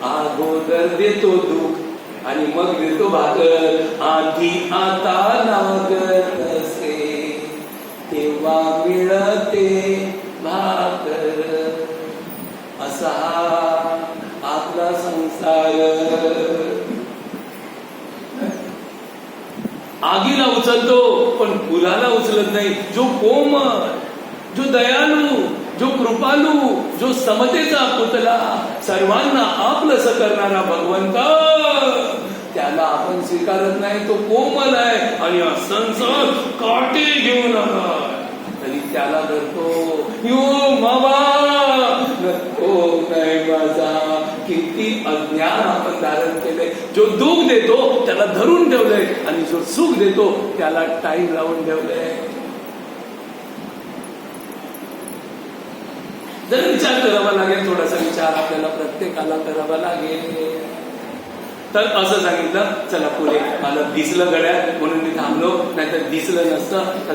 अगोदर देतो दुःख आणि मग देतो भाकर, आधी आता लागत असे तेव्हा मिळते भाकर. असा हा आपला संसार. आगीला उचलतो पण फुलाला उचलत नाही. जो कोमल, जो दयालू, जो कृपालू, जो समतेचा पुतला, सर्वांना आपलंस करणारा भगवंत, त्याला आपण स्वीकारत नाही. तो कोमल आहे आणि हा संसार काटे घेऊन आला तरी त्याला धरतो. यो मावा नको नाही माझा. किती अज्ञान आपण धारण केले. जो दुःख देतो त्याला धरून ठेवलंय आणि जो सुख देतो त्याला टाईम लावून ठेवलंय. जर विचार करावा लागेल, थोडासा विचार आपल्याला प्रत्येकाला करावा लागेल. तर असं सांगितलं, चला पुढे. मला दिसलं गड्या म्हणून मी थांबलो, नाहीतर दिसलं नसतं तर